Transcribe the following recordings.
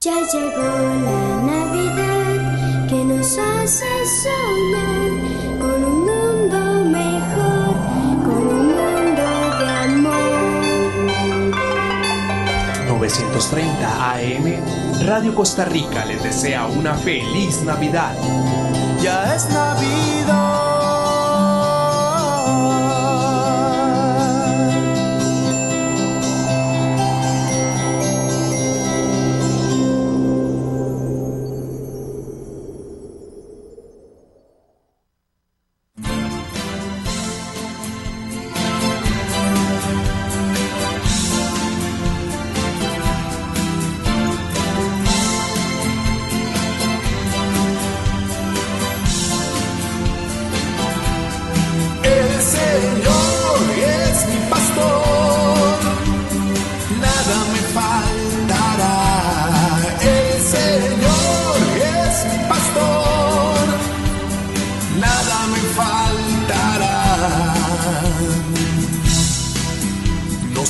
Ya llegó la Navidad que nos hace soñar con un mundo mejor, con un mundo de amor. 930 AM, Radio Costa Rica les desea una feliz Navidad. Ya es Navidad.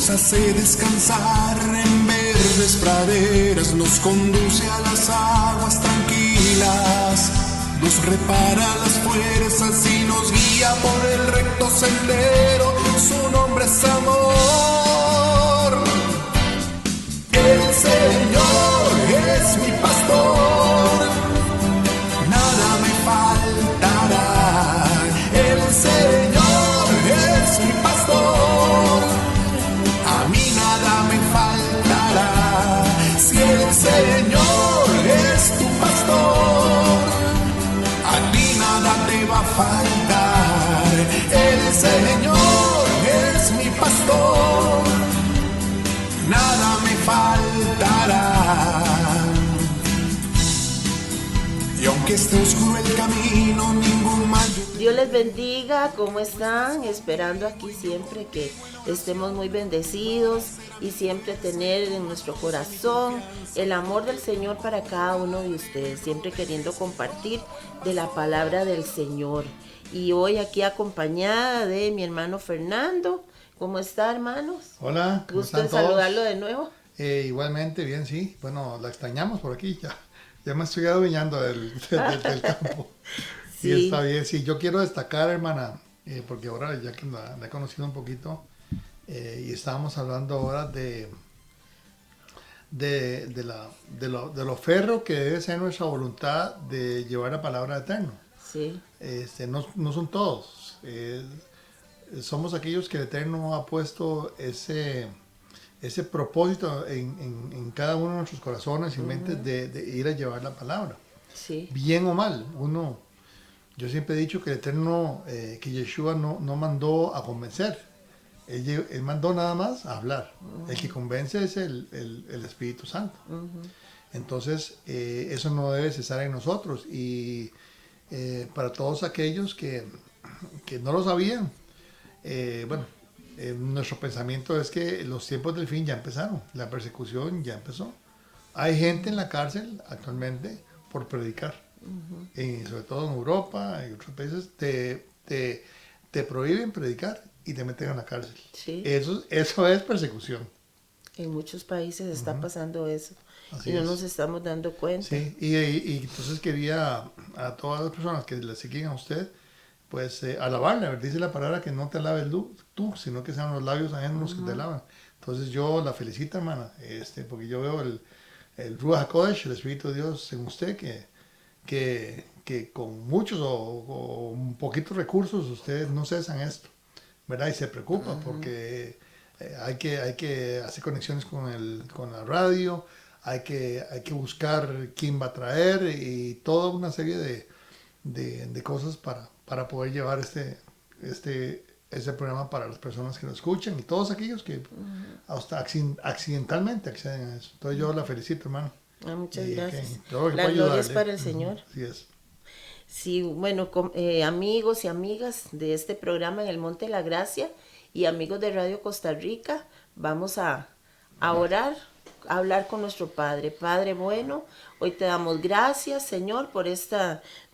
Hace descansar en verdes praderas, nos conduce a las aguas tranquilas, nos repara las fuerzas y nos guía por el recto sendero, su nombre es amor. El Señor es mi pastor, nada me faltará. El Señor es mi pastor, a mí nada me faltará. Si el Señor es tu pastor, a ti nada te va a faltar. El Señor es mi pastor, nada me faltará. Y aunque esté oscuro el camino, ningún mal. Dios les bendiga, ¿cómo están? Esperando aquí siempre que estemos muy bendecidos y siempre tener en nuestro corazón el amor del Señor para cada uno de ustedes, siempre queriendo compartir de la palabra del Señor. Y hoy aquí acompañada de mi hermano Fernando. ¿Cómo está, hermanos? Hola, ¿cómo gusto están en todos? saludarlo de nuevo. Igualmente, bien, sí. Bueno, la extrañamos por aquí, ya me estoy adueñando del campo. Sí. Y está bien, sí. Yo quiero destacar, hermana, porque ahora ya que la he conocido un poquito, y estábamos hablando ahora de lo férreo que debe ser nuestra voluntad de llevar la palabra eterna. Sí. No son todos. Somos aquellos que el Eterno ha puesto ese propósito en cada uno de nuestros corazones y mentes de ir a llevar la palabra. Sí. Bien o mal. Yo siempre he dicho que el Eterno, que Yeshua no mandó a convencer. Él mandó nada más a hablar. El que convence es el Espíritu Santo. Entonces, eso no debe cesar en nosotros. Y para todos aquellos que no lo sabían, nuestro pensamiento es que los tiempos del fin ya empezaron, la persecución ya empezó. Hay gente en la cárcel actualmente por predicar, sobre todo en Europa y otros países te prohíben predicar y te meten en la cárcel. Sí. Eso es persecución. En muchos países está pasando eso. Así y no es. nos estamos dando cuenta. Sí, y entonces quería a todas las personas que le siguen a usted, pues alabarle. Dice la palabra que no te alabes tú, sino que sean los labios ajenos los que te alaban. Entonces yo la felicito, hermana, porque yo veo el Ruach HaKodesh, el Espíritu de Dios en usted, que con muchos o poquitos recursos ustedes no cesan esto, ¿verdad? Y se preocupa porque hay que hacer conexiones con la radio, hay que buscar quién va a traer y toda una serie de cosas para poder llevar ese programa para las personas que lo escuchan y todos aquellos que hasta accidentalmente acceden a eso. Entonces yo la felicito, hermano. Muchas gracias. La gloria es para el Señor. Así es. Sí, bueno, amigos y amigas de este programa en el Monte de la Gracia y amigos de Radio Costa Rica, vamos a orar, a hablar con nuestro Padre. Padre bueno, hoy te damos gracias, Señor, por este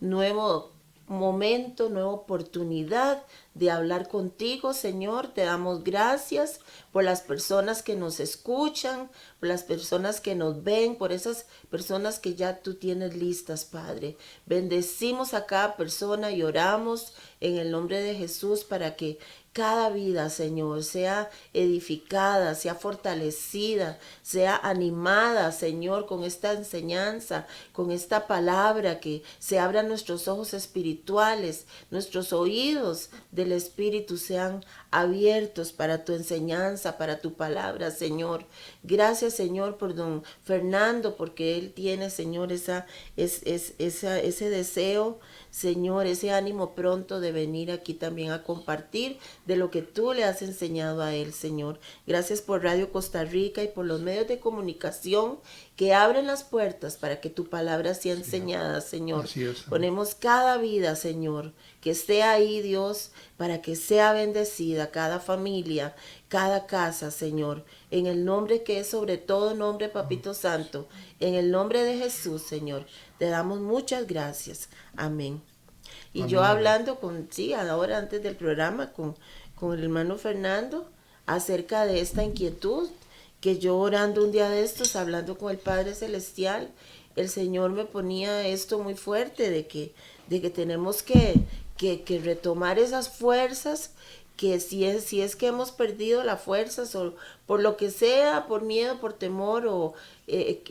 nuevo momento, nueva oportunidad de hablar contigo, Señor. Te damos gracias por las personas que nos escuchan, por las personas que nos ven, por esas personas que ya tú tienes listas, Padre. Bendecimos a cada persona y oramos en el nombre de Jesús para que cada vida, Señor, sea edificada, sea fortalecida, sea animada, Señor, con esta enseñanza, con esta palabra, que se abran nuestros ojos espirituales, nuestros oídos del Espíritu sean abiertos para tu enseñanza, para tu palabra, Señor. Gracias, Señor, por don Fernando, porque él tiene, Señor, ese deseo, Señor, ese ánimo pronto de venir aquí también a compartir de lo que tú le has enseñado a él, Señor. Gracias por Radio Costa Rica y por los medios de comunicación que abren las puertas para que tu palabra sea enseñada, Señor. Así es, Señor. Ponemos cada vida, Señor, que esté ahí, Dios, para que sea bendecida cada familia, cada casa, Señor, en el nombre que es sobre todo nombre, Papito Santo, en el nombre de Jesús, Señor, te damos muchas gracias. Amén. Y Amén. yo hablando ahora antes del programa con el hermano Fernando acerca de esta inquietud, que yo orando un día de estos, hablando con el Padre Celestial, el Señor me ponía esto muy fuerte de que tenemos que retomar esas fuerzas, que si es que hemos perdido las fuerzas o por lo que sea, por miedo, por temor, o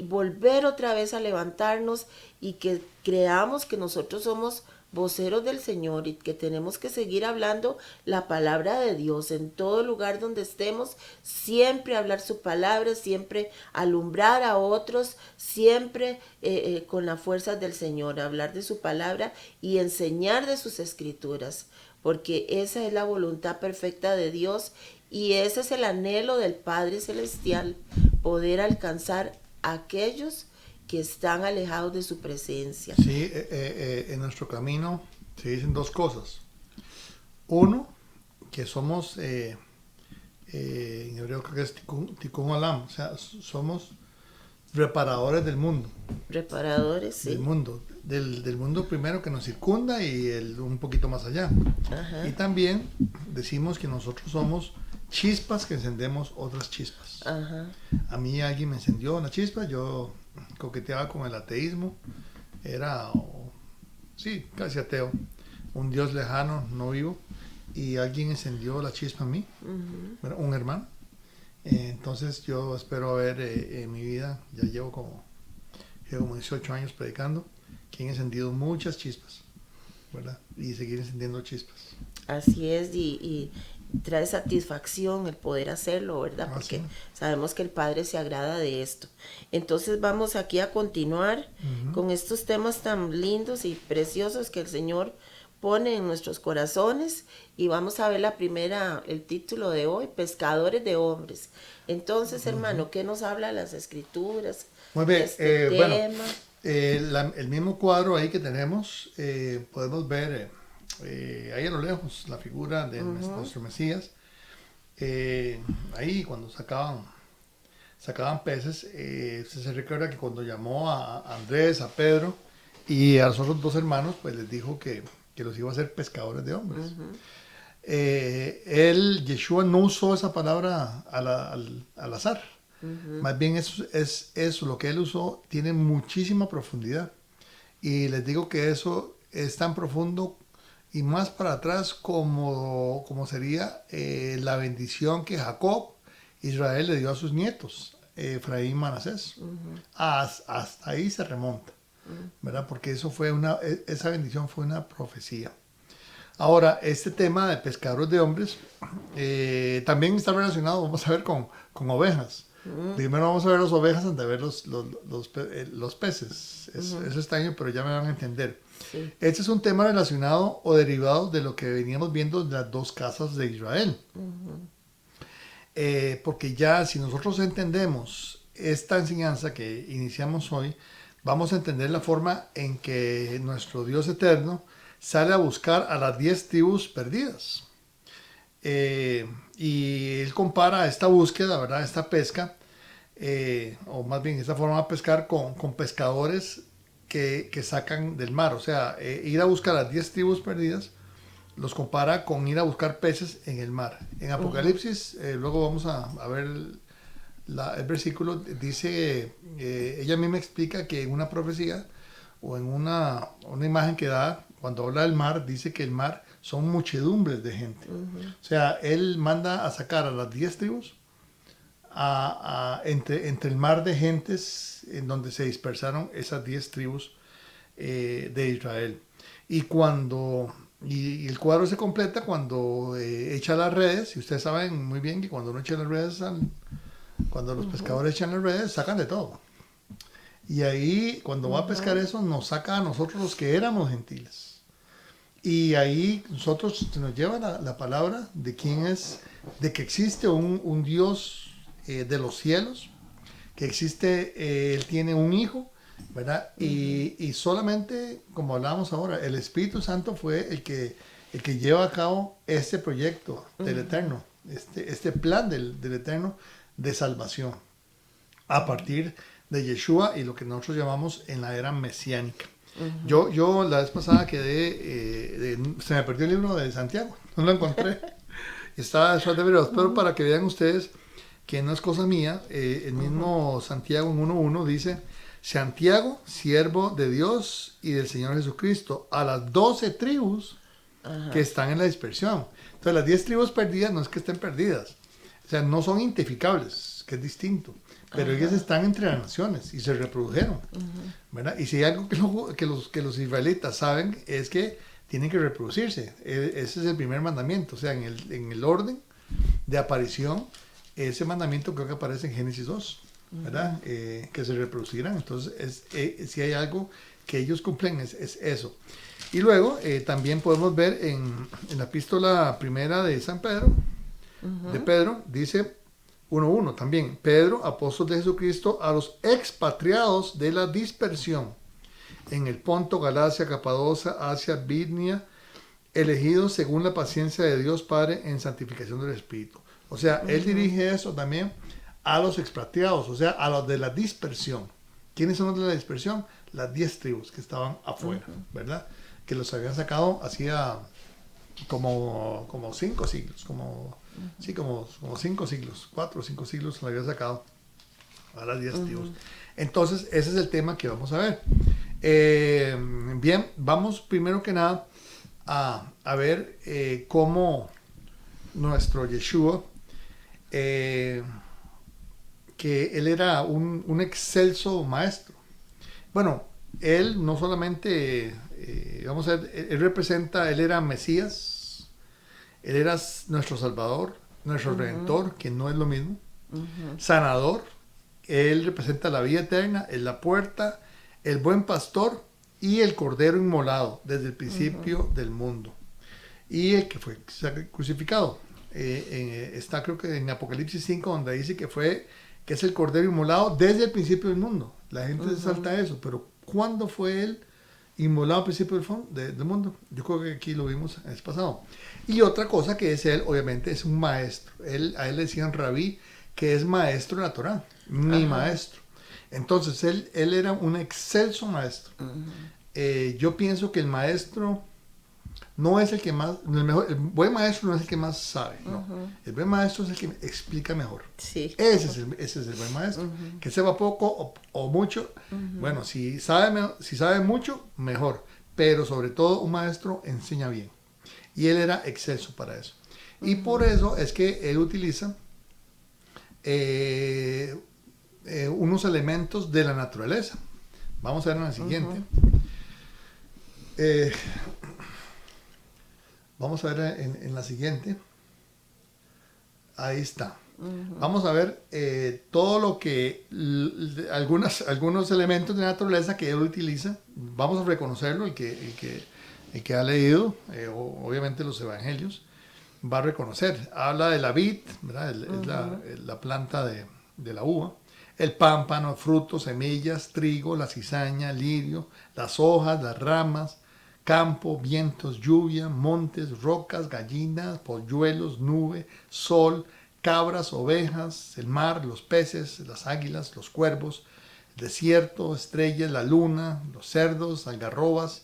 volver otra vez a levantarnos y que creamos que nosotros somos voceros del Señor y que tenemos que seguir hablando la palabra de Dios en todo lugar donde estemos, siempre hablar su palabra, siempre alumbrar a otros, siempre con la fuerza del Señor, hablar de su palabra y enseñar de sus escrituras, porque esa es la voluntad perfecta de Dios y ese es el anhelo del Padre Celestial, poder alcanzar a aquellos que están alejados de su presencia. Sí, en nuestro camino se dicen dos cosas. Uno, que somos, en hebreo creo que es tikkun olam, o sea, somos reparadores del mundo. Reparadores, sí. Del mundo. Del mundo primero que nos circunda y un poquito más allá. Ajá. Y también decimos que nosotros somos chispas que encendemos otras chispas. Ajá. A mí alguien me encendió una chispa, yo coqueteaba con el ateísmo, era, sí, casi ateo, un Dios lejano, no vivo, y alguien encendió la chispa en mí, un hermano. Entonces yo espero haber en mi vida, ya llevo como 18 años predicando, que he encendido muchas chispas, ¿verdad? Y seguir encendiendo chispas. Así es, y trae satisfacción el poder hacerlo, ¿verdad? Porque sí. sabemos que el Padre se agrada de esto. Entonces vamos aquí a continuar con estos temas tan lindos y preciosos que el Señor pone en nuestros corazones, y vamos a ver el título de hoy, Pescadores de Hombres. Entonces, hermano, ¿qué nos habla las Escrituras? Muy bien, Este tema. el mismo cuadro ahí que tenemos, podemos ver ahí a lo lejos la figura de nuestro Mesías. Ahí cuando sacaban peces, se recuerda que cuando llamó a Andrés, a Pedro y a los otros dos hermanos, pues les dijo que los iba a hacer pescadores de hombres. Yeshua no usó esa palabra al azar. Más bien eso, lo que él usó tiene muchísima profundidad. Y les digo que eso es tan profundo y más para atrás como sería la bendición que Jacob, Israel, le dio a sus nietos, Efraín y Manasés. Hasta ahí se remonta, ¿verdad? Porque esa bendición fue una profecía. Ahora, este tema de pescadores de hombres también está relacionado, vamos a ver, con ovejas. Primero vamos a ver las ovejas antes de ver los peces. Eso es extraño, pero ya me van a entender. Sí. Este es un tema relacionado o derivado de lo que veníamos viendo de las dos casas de Israel. Porque ya si nosotros entendemos esta enseñanza que iniciamos hoy, vamos a entender la forma en que nuestro Dios eterno sale a buscar a las 10 tribus perdidas. Y él compara esta búsqueda, ¿verdad? Esta pesca, o más bien esta forma de pescar con pescadores que sacan del mar. O sea, ir a buscar las 10 tribus perdidas los compara con ir a buscar peces en el mar. En Apocalipsis, luego vamos a ver el versículo, dice, ella misma explica que en una profecía o en una imagen que da, cuando habla del mar, dice que el mar son muchedumbres de gente. O sea, él manda a sacar a las 10 tribus entre el mar de gentes en donde se dispersaron esas 10 tribus de Israel. Y y el cuadro se completa cuando echa las redes, y ustedes saben muy bien que cuando uno echa las redes, cuando los pescadores echan las redes, sacan de todo. Y ahí, cuando va a pescar eso, nos saca a nosotros los que éramos gentiles. Y ahí nosotros se nos lleva la palabra de quién es, de que existe un Dios de los cielos, que existe, Él tiene un hijo, ¿verdad? Y solamente, como hablábamos ahora, el Espíritu Santo fue el que lleva a cabo este proyecto del Eterno, este plan del Eterno de salvación, a partir de Yeshua y lo que nosotros llamamos en la era mesiánica. Yo la vez pasada se me perdió el libro de Santiago, no lo encontré, estaba detrás de veros, pero para que vean ustedes que no es cosa mía, el mismo Santiago en 1.1 dice: Santiago, siervo de Dios y del Señor Jesucristo, a las 12 tribus que están en la dispersión. Entonces, las 10 tribus perdidas no es que estén perdidas, o sea, no son identificables, que es distinto, pero ellas están entre las naciones y se reprodujeron, ¿verdad? Y si hay algo que los israelitas saben es que tienen que reproducirse. Ese es el primer mandamiento, o sea, en el orden de aparición, ese mandamiento creo que aparece en Génesis 2. ¿Verdad? Que se reproducirán. Entonces, si hay algo que ellos cumplen, es eso. Y luego, también podemos ver en la epístola primera de San Pedro, de Pedro, dice 1.1 también: Pedro, apóstol de Jesucristo, a los expatriados de la dispersión en el Ponto, Galacia, Capadocia, Asia, Bitnia, elegidos según la paciencia de Dios Padre en santificación del Espíritu. O sea, él dirige eso también a los expatriados, o sea, a los de la dispersión. ¿Quiénes son los de la dispersión? Las 10 tribus que estaban afuera, ¿verdad? Que los habían sacado hacía como 5 siglos, como 5 siglos, 4 o 5 siglos los habían sacado a las 10 tribus. Entonces, ese es el tema que vamos a ver. Bien, vamos primero que nada a ver cómo nuestro Yeshua, que él era un excelso maestro. Bueno, él no solamente, vamos a ver, él era Mesías, él era nuestro Salvador, nuestro Redentor, que no es lo mismo, sanador, él representa la vida eterna, es la puerta, el buen pastor y el cordero inmolado desde el principio del mundo, y el que fue crucificado. Está creo que en Apocalipsis 5, donde dice que es el cordero inmolado desde el principio del mundo. La gente se salta eso, pero ¿cuándo fue él inmolado al principio del mundo? Yo creo que aquí lo vimos el mes pasado. Y otra cosa que es él, obviamente, es un maestro. A él le decían rabí, que es maestro de la Torá, mi maestro. Entonces, él era un excelso maestro. Yo pienso que el maestro no es el que más, el buen maestro no es el que más sabe, no. El buen maestro es el que explica mejor. Sí. Ese es el buen maestro. Que sepa poco o mucho, bueno, si sabe mucho, mejor. Pero sobre todo un maestro enseña bien. Y él era excelso para eso. Y por eso es que él utiliza unos elementos de la naturaleza. Vamos a ver en la siguiente. Vamos a ver en la siguiente. Ahí está. Vamos a ver todo lo que algunos elementos de la naturaleza que él utiliza. Vamos a reconocerlo, el que ha leído obviamente los evangelios va a reconocer. Habla de la vid, ¿verdad? Es la planta de la uva, el pámpano, frutos, semillas, trigo, la cizaña, lirio, las hojas, las ramas, campo, vientos, lluvia, montes, rocas, gallinas, polluelos, nube, sol, cabras, ovejas, el mar, los peces, las águilas, los cuervos, desierto, estrellas, la luna, los cerdos, algarrobas,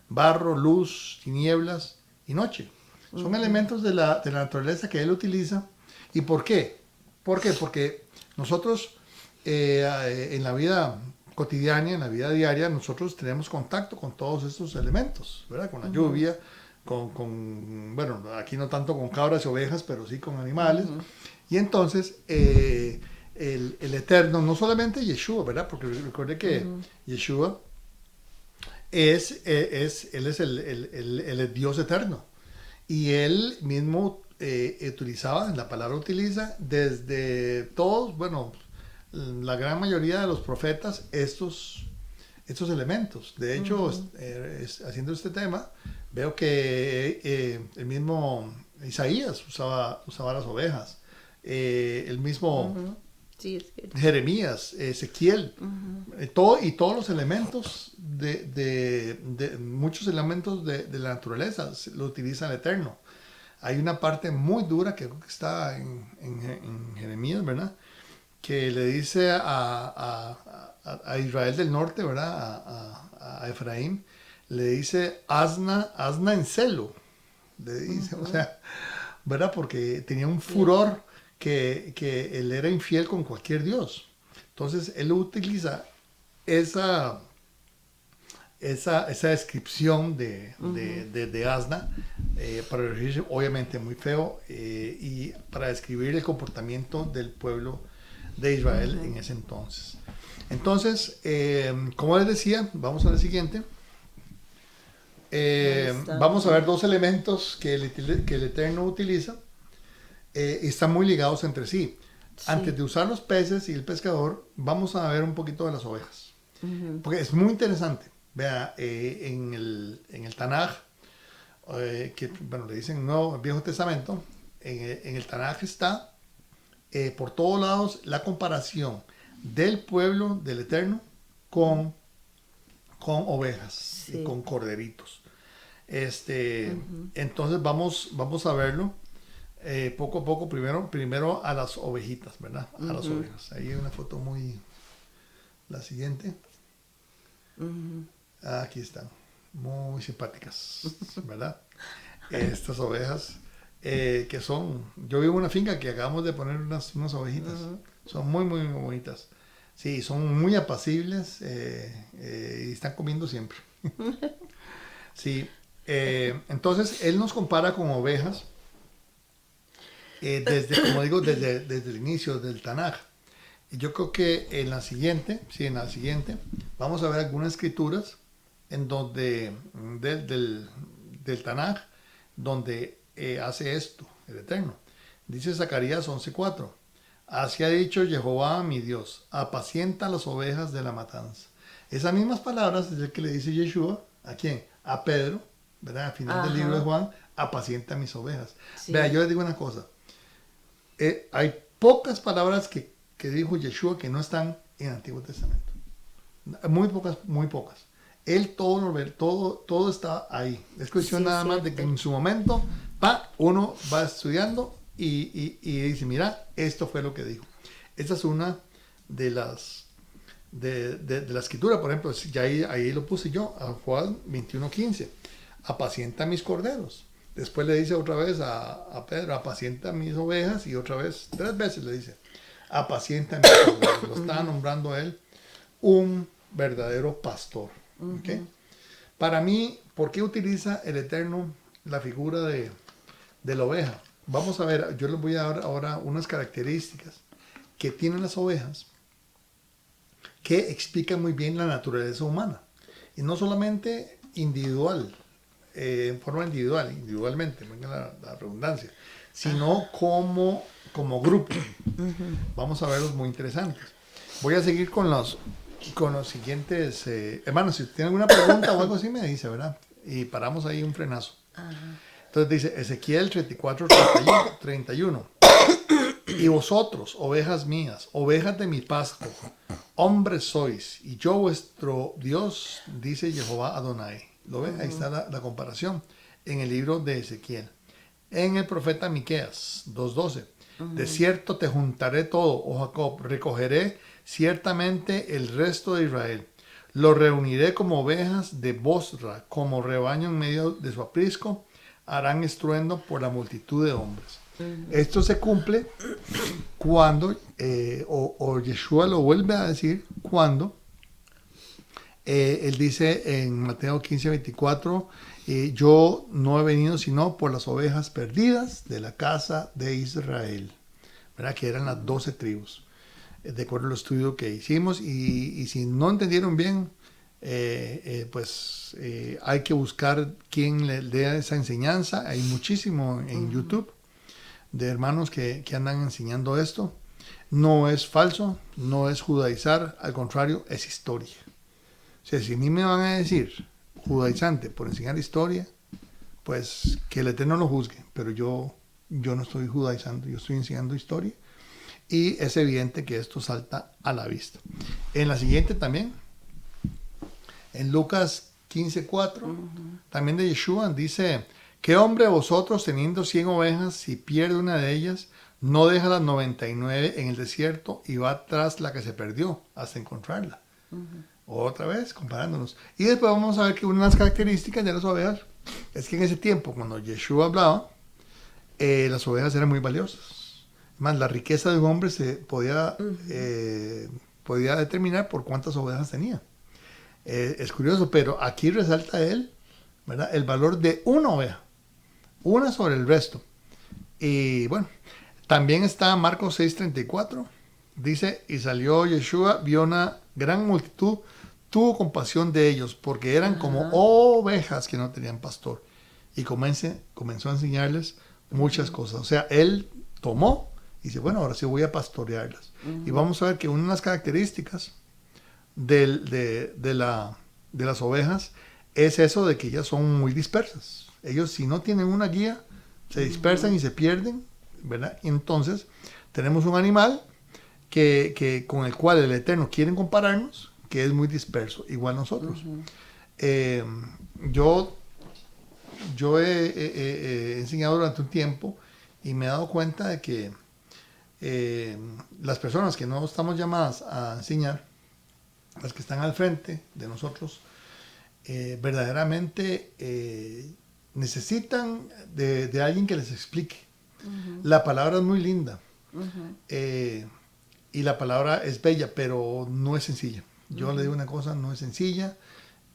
barro, luz, tinieblas y noche. Son elementos de la naturaleza que él utiliza. ¿Y por qué? ¿Por qué? Porque nosotros en la vida cotidiana, en la vida diaria, nosotros tenemos contacto con todos estos elementos, ¿verdad? Con la lluvia, bueno, aquí no tanto con cabras y ovejas, pero sí con animales. Y entonces el Eterno, no solamente Yeshua, ¿verdad? Porque recuerde que Yeshua él es el Dios eterno. Y él mismo la palabra utiliza desde todos, bueno, la gran mayoría de los profetas, estos elementos. De hecho, haciendo este tema, veo que el mismo Isaías usaba las ovejas. El mismo Sí, es cierto. Jeremías, Ezequiel, todos los elementos muchos elementos de la naturaleza lo utiliza el Eterno. Hay una parte muy dura que está en Jeremías, ¿verdad? Que le dice a Israel del norte, ¿verdad? A Efraín, le dice asna en celo, le dice, o sea, ¿verdad? Porque tenía un furor que él era infiel con cualquier dios. Entonces él utiliza esa descripción de asna para referirse, obviamente muy feo, y para describir el comportamiento del pueblo de Israel en ese entonces. Entonces, como les decía, vamos a la siguiente. Vamos a ver dos elementos que el Eterno utiliza. Están muy ligados entre sí. Antes de usar los peces y el pescador, vamos a ver un poquito de las ovejas. Porque es muy interesante. Vea, en el Tanaj, que bueno, le dicen el Viejo Testamento, en el Tanaj está por todos lados la comparación del pueblo del Eterno con ovejas y con corderitos. Entonces vamos a verlo. Poco a poco, primero a las ovejitas, ¿verdad? A las ovejas. Ahí hay una foto la siguiente. Aquí están, muy simpáticas, ¿verdad? Estas ovejas que son, yo vivo en una finca que acabamos de poner unas ovejitas. Son muy, muy bonitas. Sí, son muy apacibles y están comiendo siempre. Sí, entonces él nos compara con ovejas. Como digo, desde el inicio del Tanaj. Y yo creo que en la siguiente, vamos a ver algunas escrituras en donde del Tanaj, donde hace esto, el Eterno. Dice Zacarías 11:4. Así ha dicho Jehová mi Dios, apacienta las ovejas de la matanza. Esas mismas palabras es el que le dice Yeshua, ¿a quién? A Pedro, ¿verdad? Al final del libro de Juan, apacienta mis ovejas. Sí. Vea, yo les digo una cosa. Hay pocas palabras que dijo Yeshua que no están en el Antiguo Testamento. Muy pocas. Él todo está ahí. Es cuestión nada más de que en su momento uno va estudiando y dice, mira, esto fue lo que dijo. Esta es una de las de la escritura, por ejemplo, ya ahí lo puse yo, a Juan 21:15. Apacienta mis corderos. Después le dice otra vez a Pedro, apacienta mis ovejas, y otra vez, 3 veces le dice, apacienta mis ovejas. Lo estaba nombrando a él un verdadero pastor. ¿Okay? Para mí, ¿por qué utiliza el Eterno la figura de la oveja? Vamos a ver, yo les voy a dar ahora unas características que tienen las ovejas que explican muy bien la naturaleza humana. Y no solamente individual, en forma individualmente, venga la redundancia, sino como grupo. Vamos a verlos muy interesantes. Voy a seguir con los siguientes. Hermanos, si tienen alguna pregunta o algo así, me dice, ¿verdad? Y paramos ahí un frenazo. Entonces dice Ezequiel 34:31. Y vosotros, ovejas mías, ovejas de mi pasto, hombres sois, y yo vuestro Dios, dice Jehová Adonai. ¿Lo ven? Ahí está la comparación en el libro de Ezequiel. En el profeta Miqueas 2:12. De cierto te juntaré todo, oh Jacob, recogeré ciertamente el resto de Israel. Lo reuniré como ovejas de Bosra, como rebaño en medio de su aprisco, harán estruendo por la multitud de hombres. Esto se cumple cuando, o Yeshua lo vuelve a decir, cuando él dice en Mateo 15:24, yo no he venido sino por las ovejas perdidas de la casa de Israel, ¿verdad? Que eran las 12 tribus, de acuerdo al estudio que hicimos, y si no entendieron bien, hay que buscar quien le dé esa enseñanza. Hay muchísimo en YouTube de hermanos que andan enseñando esto. No es falso, no es judaizar, al contrario, es historia. O sea, si a mí me van a decir judaizante por enseñar historia, pues que el Eterno lo juzgue, pero yo no estoy judaizando, yo estoy enseñando historia, y es evidente que esto salta a la vista. En la siguiente también, en Lucas 15:4, también de Yeshua, dice: ¿qué hombre de vosotros, teniendo 100 ovejas, si pierde una de ellas, no deja las 99 en el desierto y va tras la que se perdió hasta encontrarla? Otra vez, comparándonos. Y después vamos a ver que una de las características de las ovejas es que en ese tiempo, cuando Yeshua hablaba, las ovejas eran muy valiosas. Más, la riqueza de un hombre se podía determinar por cuántas ovejas tenía. Es curioso, pero aquí resalta él, ¿verdad?, el valor de una oveja, una sobre el resto. Y bueno, también está Marcos 6:34, dice: y salió Yeshua, vio una gran multitud, tuvo compasión de ellos, porque eran como ovejas que no tenían pastor, y comenzó a enseñarles muchas cosas. O sea, él tomó y dice: bueno, ahora sí voy a pastorearlas. Y vamos a ver que una de las características de las ovejas es eso de que ellas son muy dispersas. Ellos, si no tienen una guía, se dispersan y se pierden, ¿verdad? Y entonces tenemos un animal que con el cual el Eterno quiere compararnos, que es muy disperso, igual nosotros. Yo he enseñado durante un tiempo y me he dado cuenta de que las personas que no estamos llamadas a enseñar, las que están al frente de nosotros, verdaderamente necesitan de alguien que les explique. La palabra es muy linda, y la palabra es bella, pero no es sencilla. Yo le digo una cosa, no es sencilla.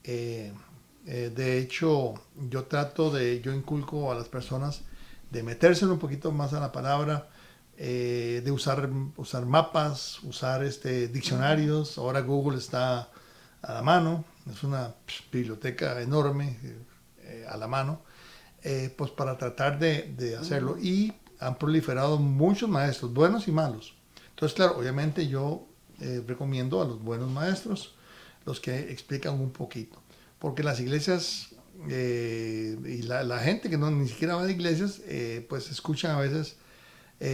De hecho, yo inculco a las personas de meterse un poquito más a la palabra, de usar mapas, usar diccionarios. Ahora Google está a la mano, es una biblioteca enorme a la mano, pues para tratar de hacerlo. Y han proliferado muchos maestros, buenos y malos. Entonces, claro, obviamente yo recomiendo a los buenos maestros, los que explican un poquito, porque las iglesias y la gente que ni siquiera va de iglesias, pues escuchan a veces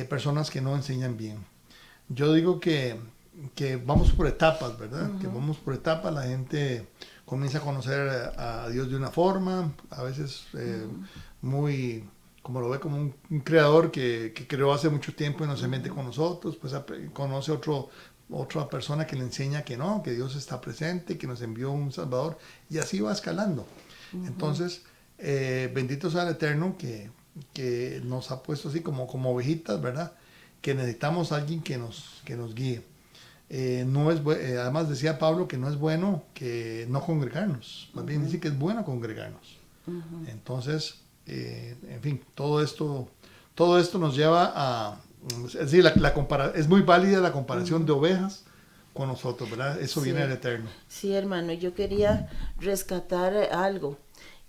personas que no enseñan bien. Yo digo que vamos por etapas, ¿verdad? Que vamos por etapas. La gente comienza a conocer a Dios de una forma, a veces muy, como lo ve como un creador que creó hace mucho tiempo y no se mete con nosotros, pues conoce otra persona que le enseña que no, que Dios está presente, que nos envió un Salvador, y así va escalando. Entonces, bendito sea el Eterno que nos ha puesto así como ovejitas, ¿verdad? Que necesitamos a alguien que nos guíe. Además decía Pablo que no es bueno que no congregarnos, más bien dice que es bueno congregarnos. Entonces, en fin, todo esto nos lleva a, es decir, es muy válida la comparación de ovejas con nosotros, ¿verdad? Eso viene del Eterno. Sí, hermano, yo quería rescatar algo,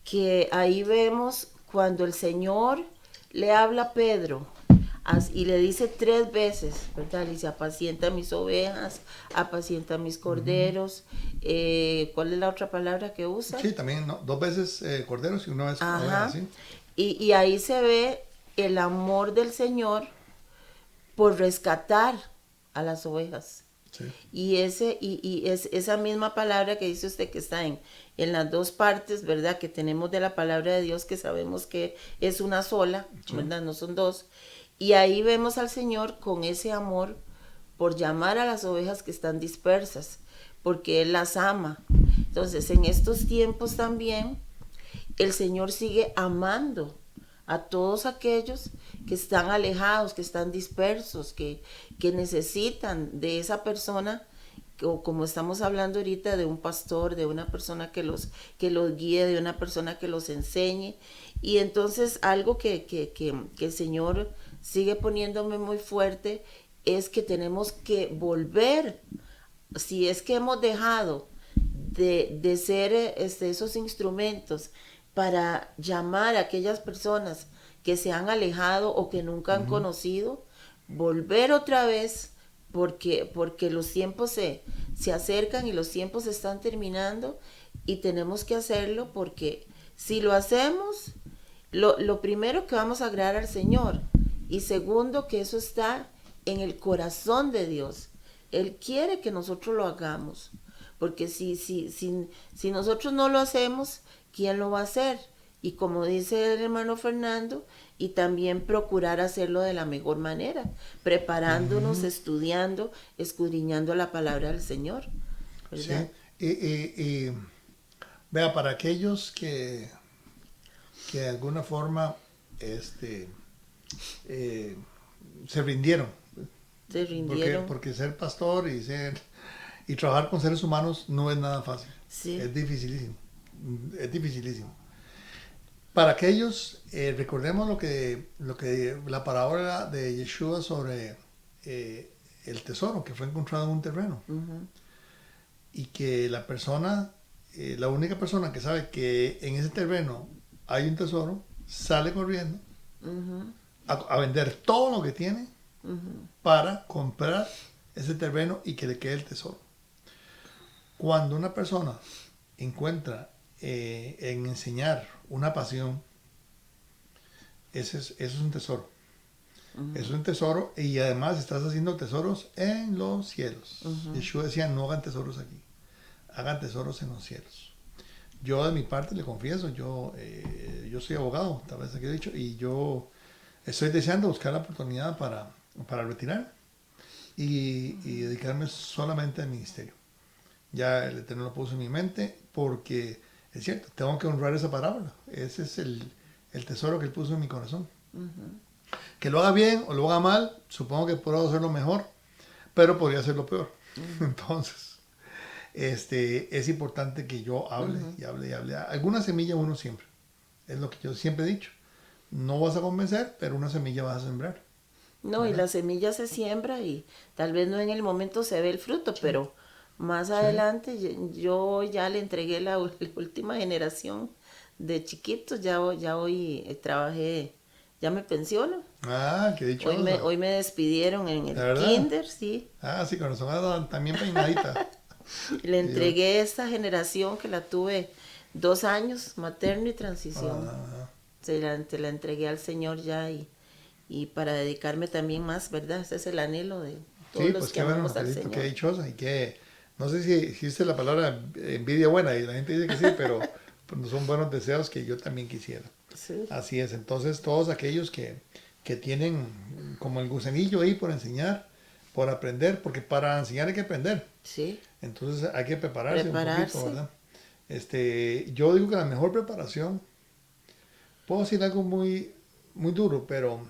que ahí vemos cuando el Señor le habla a Pedro y le dice 3 veces, ¿verdad? Le dice: apacienta mis ovejas, apacienta mis corderos. ¿Cuál es la otra palabra que usa? Sí, también, ¿no? 2 veces corderos y 1 vez ovejas, ¿sí? Y ahí se ve el amor del Señor por rescatar a las ovejas. Sí. Y esa misma palabra que dice usted, que está en las 2 partes, ¿verdad? Que tenemos de la palabra de Dios, que sabemos que es una sola, ¿verdad? No son 2. Y ahí vemos al Señor con ese amor por llamar a las ovejas que están dispersas, porque Él las ama. Entonces, en estos tiempos también, el Señor sigue amando a todos aquellos que están alejados, que están dispersos, que necesitan de esa persona, o como estamos hablando ahorita, de un pastor, de una persona que los guíe, de una persona que los enseñe. Y entonces algo que el Señor sigue poniéndome muy fuerte es que tenemos que volver, si es que hemos dejado de ser esos instrumentos para llamar a aquellas personas que se han alejado o que nunca han conocido, volver otra vez, porque los tiempos se acercan y los tiempos se están terminando, y tenemos que hacerlo, porque si lo hacemos, lo primero, que vamos a agradar al Señor, y segundo, que eso está en el corazón de Dios. Él quiere que nosotros lo hagamos, porque si nosotros no lo hacemos, ¿quién lo va a hacer? Y como dice el hermano Fernando, y también procurar hacerlo de la mejor manera, preparándonos, estudiando, escudriñando la palabra del Señor, ¿verdad? Sí. Y vea, para aquellos que de alguna forma se rindieron. Se rindieron. Porque ser pastor y trabajar con seres humanos no es nada fácil. Sí. Es dificilísimo. Es dificilísimo. Para aquellos, recordemos lo que la parábola de Yeshua sobre el tesoro que fue encontrado en un terreno. Uh-huh. Y que la persona, la única persona que sabe que en ese terreno hay un tesoro, sale corriendo Uh-huh. a vender todo lo que tiene Uh-huh. para comprar ese terreno y que le quede el tesoro. Cuando una persona encuentra en enseñar una pasión, eso es un tesoro. Uh-huh. Es un tesoro, y además estás haciendo tesoros en los cielos. Uh-huh. Yeshua decía, no hagan tesoros aquí, hagan tesoros en los cielos. Yo de mi parte le confieso, yo soy abogado, tal vez aquí he dicho, y yo estoy deseando buscar la oportunidad para retirarme y dedicarme solamente al ministerio. Ya el Eterno lo puso en mi mente, porque es cierto, tengo que honrar esa parábola. Ese es el tesoro que Él puso en mi corazón. Uh-huh. Que lo haga bien o lo haga mal, supongo que puedo hacerlo mejor, pero podría hacerlo peor. Uh-huh. Entonces, es importante que yo hable, uh-huh, y hable y hable. Alguna semilla uno siempre. Es lo que yo siempre he dicho. No vas a convencer, pero una semilla vas a sembrar. No, ¿verdad? Y la semilla se siembra y tal vez no en el momento se ve el fruto, sí, pero más adelante yo ya le entregué la última generación de chiquitos, ya hoy trabajé, ya me pensiono. Ah, qué dichosa. Hoy me despidieron en el kinder, sí. Ah, sí, con razón, también peinadita. Le entregué esta generación que la tuve 2 años, materno y transición. Se la entregué al Señor ya y para dedicarme también más, ¿verdad? Ese es el anhelo de todos los que amamos al Señor. Qué dichosa, y que, no sé si existe la palabra envidia buena, y la gente dice que sí, pero son buenos deseos que yo también quisiera. Sí. Así es, entonces todos aquellos que tienen como el gusanillo ahí por enseñar, por aprender, porque para enseñar hay que aprender. Sí. Entonces hay que prepararse un poquito, ¿verdad? Yo digo que la mejor preparación, puedo decir algo muy, muy duro, pero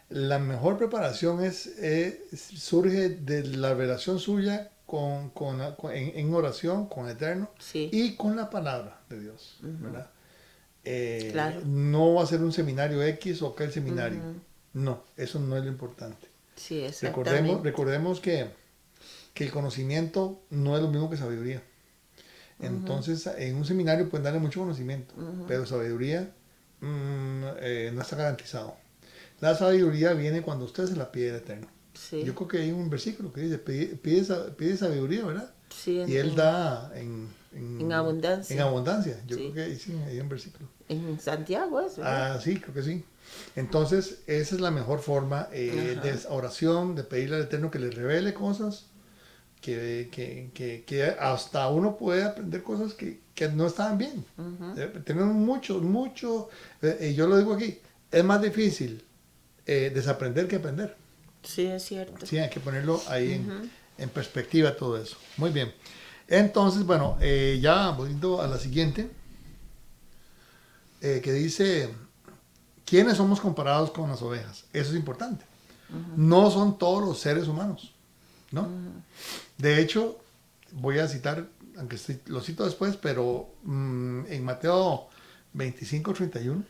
la mejor preparación surge de la relación suya en oración con el Eterno, sí, y con la palabra de Dios, uh-huh, ¿verdad? Claro. No va a ser un seminario X o aquel seminario. Uh-huh. No, eso no es lo importante. Sí, exactamente. Recordemos que el conocimiento no es lo mismo que sabiduría. Uh-huh. Entonces, en un seminario pueden darle mucho conocimiento, uh-huh, pero sabiduría no está garantizado. La sabiduría viene cuando usted se la pide al Eterno. Sí. Yo creo que hay un versículo que dice, pide sabiduría, ¿verdad? Sí, y Él da en abundancia. En abundancia. Yo creo que sí, hay un versículo. En Santiago es, ¿verdad? Ah, sí, creo que sí. Entonces, esa es la mejor forma de oración, de pedirle al Eterno que le revele cosas, que hasta uno puede aprender cosas que no estaban bien. Uh-huh. Tenemos mucho, y yo lo digo aquí, es más difícil desaprender que aprender. Sí, es cierto. Sí, hay que ponerlo ahí en perspectiva todo eso. Muy bien. Entonces, bueno, ya volviendo a la siguiente, que dice, ¿quiénes somos comparados con las ovejas? Eso es importante. No son todos los seres humanos, ¿no? De hecho, voy a citar, aunque lo cito después, pero en Mateo 25:31,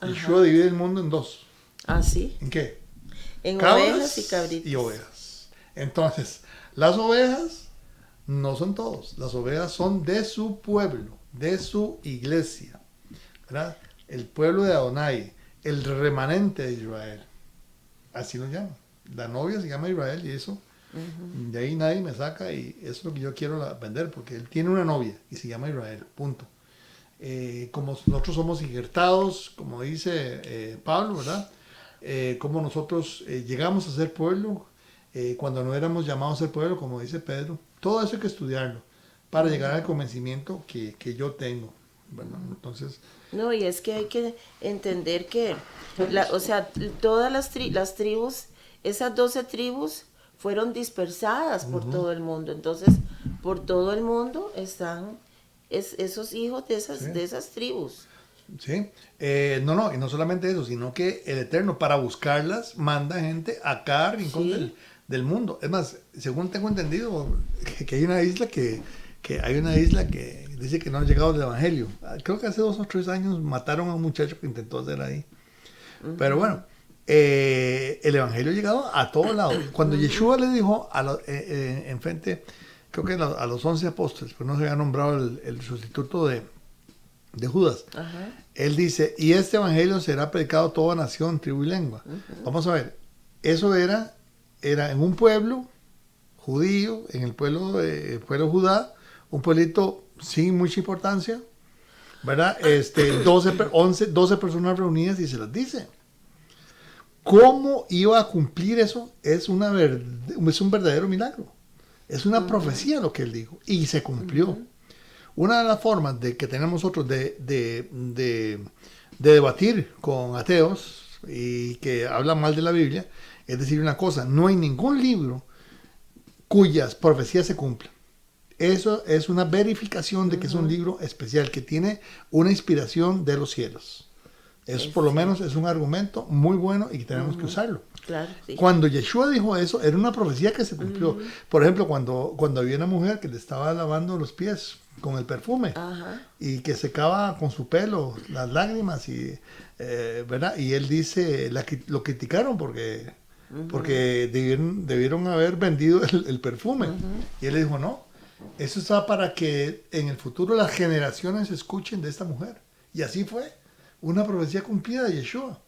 Yeshua divide el mundo en dos. Ah, sí. ¿En qué? En Cabras ovejas y cabritos. y ovejas. Entonces, las ovejas no son todos. Las ovejas son de su pueblo, de su iglesia, ¿verdad? El pueblo de Adonai, el remanente de Israel. Así lo llaman. La novia se llama Israel y eso, de ahí nadie me saca y eso es lo que yo quiero vender, porque él tiene una novia y se llama Israel, punto. Como nosotros somos injertados, como dice Pablo, ¿verdad? Como nosotros llegamos a ser pueblo cuando no éramos llamados a ser pueblo, como dice Pedro. Todo eso hay que estudiarlo para llegar al convencimiento que yo tengo. Bueno, entonces... No, y es que hay que entender que, o sea, todas las tribus, esas 12 tribus fueron dispersadas por todo el mundo. Entonces, por todo el mundo están esos hijos de esas tribus. Sí, no, y no solamente eso, sino que el Eterno para buscarlas manda gente a cada rincón del mundo. Es más, según tengo entendido, que hay una isla que dice que no ha llegado el Evangelio. Creo que hace 2 o 3 años mataron a un muchacho que intentó hacer ahí. Pero bueno, el Evangelio ha llegado a todos lados. Cuando Yeshua le dijo enfrente, creo que a los 11 apóstoles, pues no se había nombrado el sustituto de Judas. Ajá. Él dice, y este evangelio será predicado a toda nación, tribu y lengua. Vamos a ver, eso era en un pueblo judío, en el pueblo Judá, un pueblito sin mucha importancia, ¿verdad? 12 personas reunidas y se las dice. ¿Cómo iba a cumplir eso? Es un verdadero milagro. Es una profecía lo que él dijo y se cumplió. Una de las formas que tenemos nosotros de debatir con ateos y que hablan mal de la Biblia es decir una cosa: no hay ningún libro cuyas profecías se cumplan. Eso es una verificación de que es un libro especial, que tiene una inspiración de los cielos. Eso por lo menos es un argumento muy bueno y que tenemos que usarlo. Claro, sí. Cuando Yeshua dijo eso, era una profecía que se cumplió. Por ejemplo, cuando había una mujer que le estaba lavando los pies con el perfume y que secaba con su pelo las lágrimas, ¿verdad? Y él dice, lo criticaron porque debieron haber vendido el perfume. Y él le dijo, no, eso está para que en el futuro las generaciones escuchen de esta mujer. Y así fue, una profecía cumplida de Yeshua,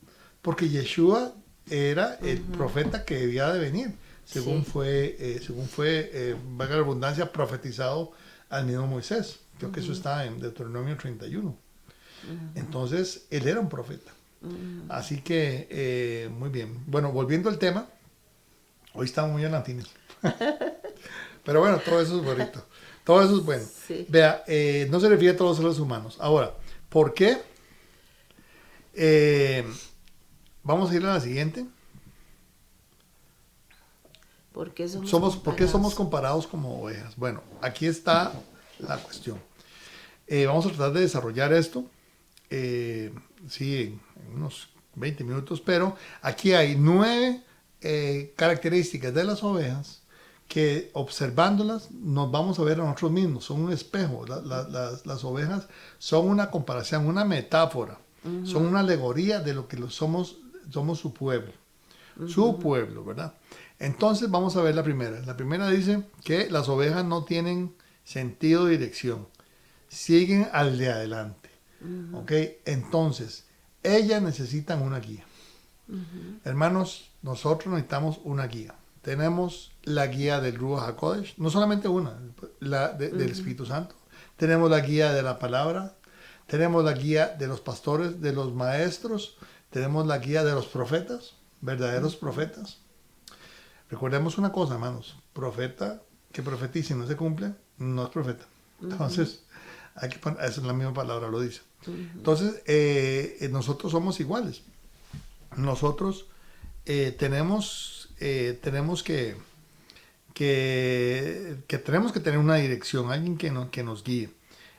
porque Yeshua era el profeta que debía de venir, según fue, valga la redundancia, profetizado al mismo Moisés. Creo que eso está en Deuteronomio 31. Entonces, él era un profeta. Así que, muy bien. Bueno, volviendo al tema, hoy estamos muy anantines. Pero bueno, todo eso es bonito. Todo eso es bueno. Sí. Vea, no se refiere a todos los seres humanos. Ahora, ¿por qué? Vamos a ir a la siguiente. ¿Por qué somos comparados como ovejas? Bueno, aquí está la cuestión. Vamos a tratar de desarrollar esto, en unos 20 minutos, pero aquí hay 9 características de las ovejas que, observándolas, nos vamos a ver a nosotros mismos. Son un espejo. Las ovejas son una comparación, una metáfora, son una alegoría de lo que somos su pueblo. Su pueblo, ¿verdad? Entonces vamos a ver la primera. La primera dice que las ovejas no tienen sentido de dirección. Siguen al de adelante. ¿Ok? Entonces, ellas necesitan una guía. Hermanos, nosotros necesitamos una guía. Tenemos la guía del Ruach HaKodesh, no solamente una, del Espíritu Santo. Tenemos la guía de la palabra. Tenemos la guía de los pastores, de los maestros. Tenemos la guía de los profetas, verdaderos profetas. Recordemos una cosa, hermanos: profeta que profetice y no se cumple, no es profeta. Entonces, hay que poner, esa es la misma palabra, lo dice. Entonces, nosotros somos iguales. Nosotros tenemos tenemos que tenemos que tener una dirección, alguien que nos guíe.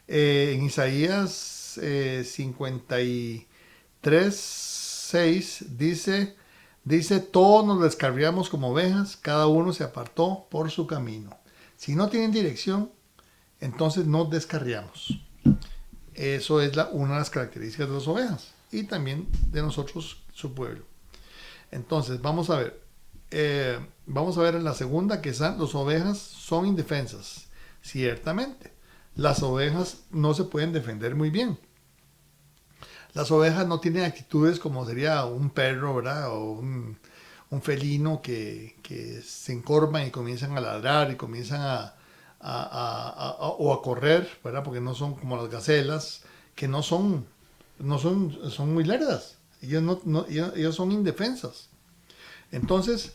En Isaías 53:6 dice, todos nos descarriamos como ovejas, cada uno se apartó por su camino. Si no tienen dirección, entonces nos descarriamos. Eso es una de las características de las ovejas y también de nosotros, su pueblo. Entonces, vamos a ver en la segunda que las ovejas son indefensas. Ciertamente, las ovejas no se pueden defender muy bien. Las ovejas no tienen actitudes como sería un perro, ¿verdad? O un felino que se encorvan y comienzan a ladrar y comienzan a correr, ¿verdad? Porque no son como las gacelas, que son muy lerdas. Ellos son indefensas. Entonces,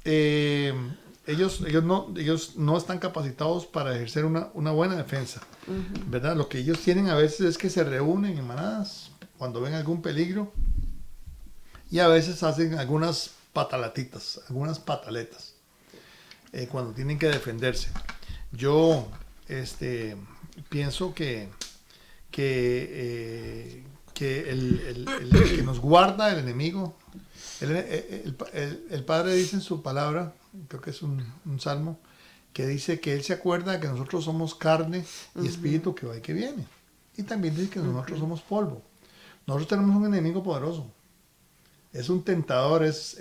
ellos no están capacitados para ejercer una buena defensa, ¿verdad? Lo que ellos tienen a veces es que se reúnen en manadas cuando ven algún peligro y a veces hacen algunas pataletitas cuando tienen que defenderse. Yo pienso que el que nos guarda el enemigo, el Padre dice en su palabra, creo que es un salmo, que dice que Él se acuerda de que nosotros somos carne y espíritu que va y que viene. Y también dice que nosotros somos polvo. Nosotros tenemos un enemigo poderoso. Es un tentador, es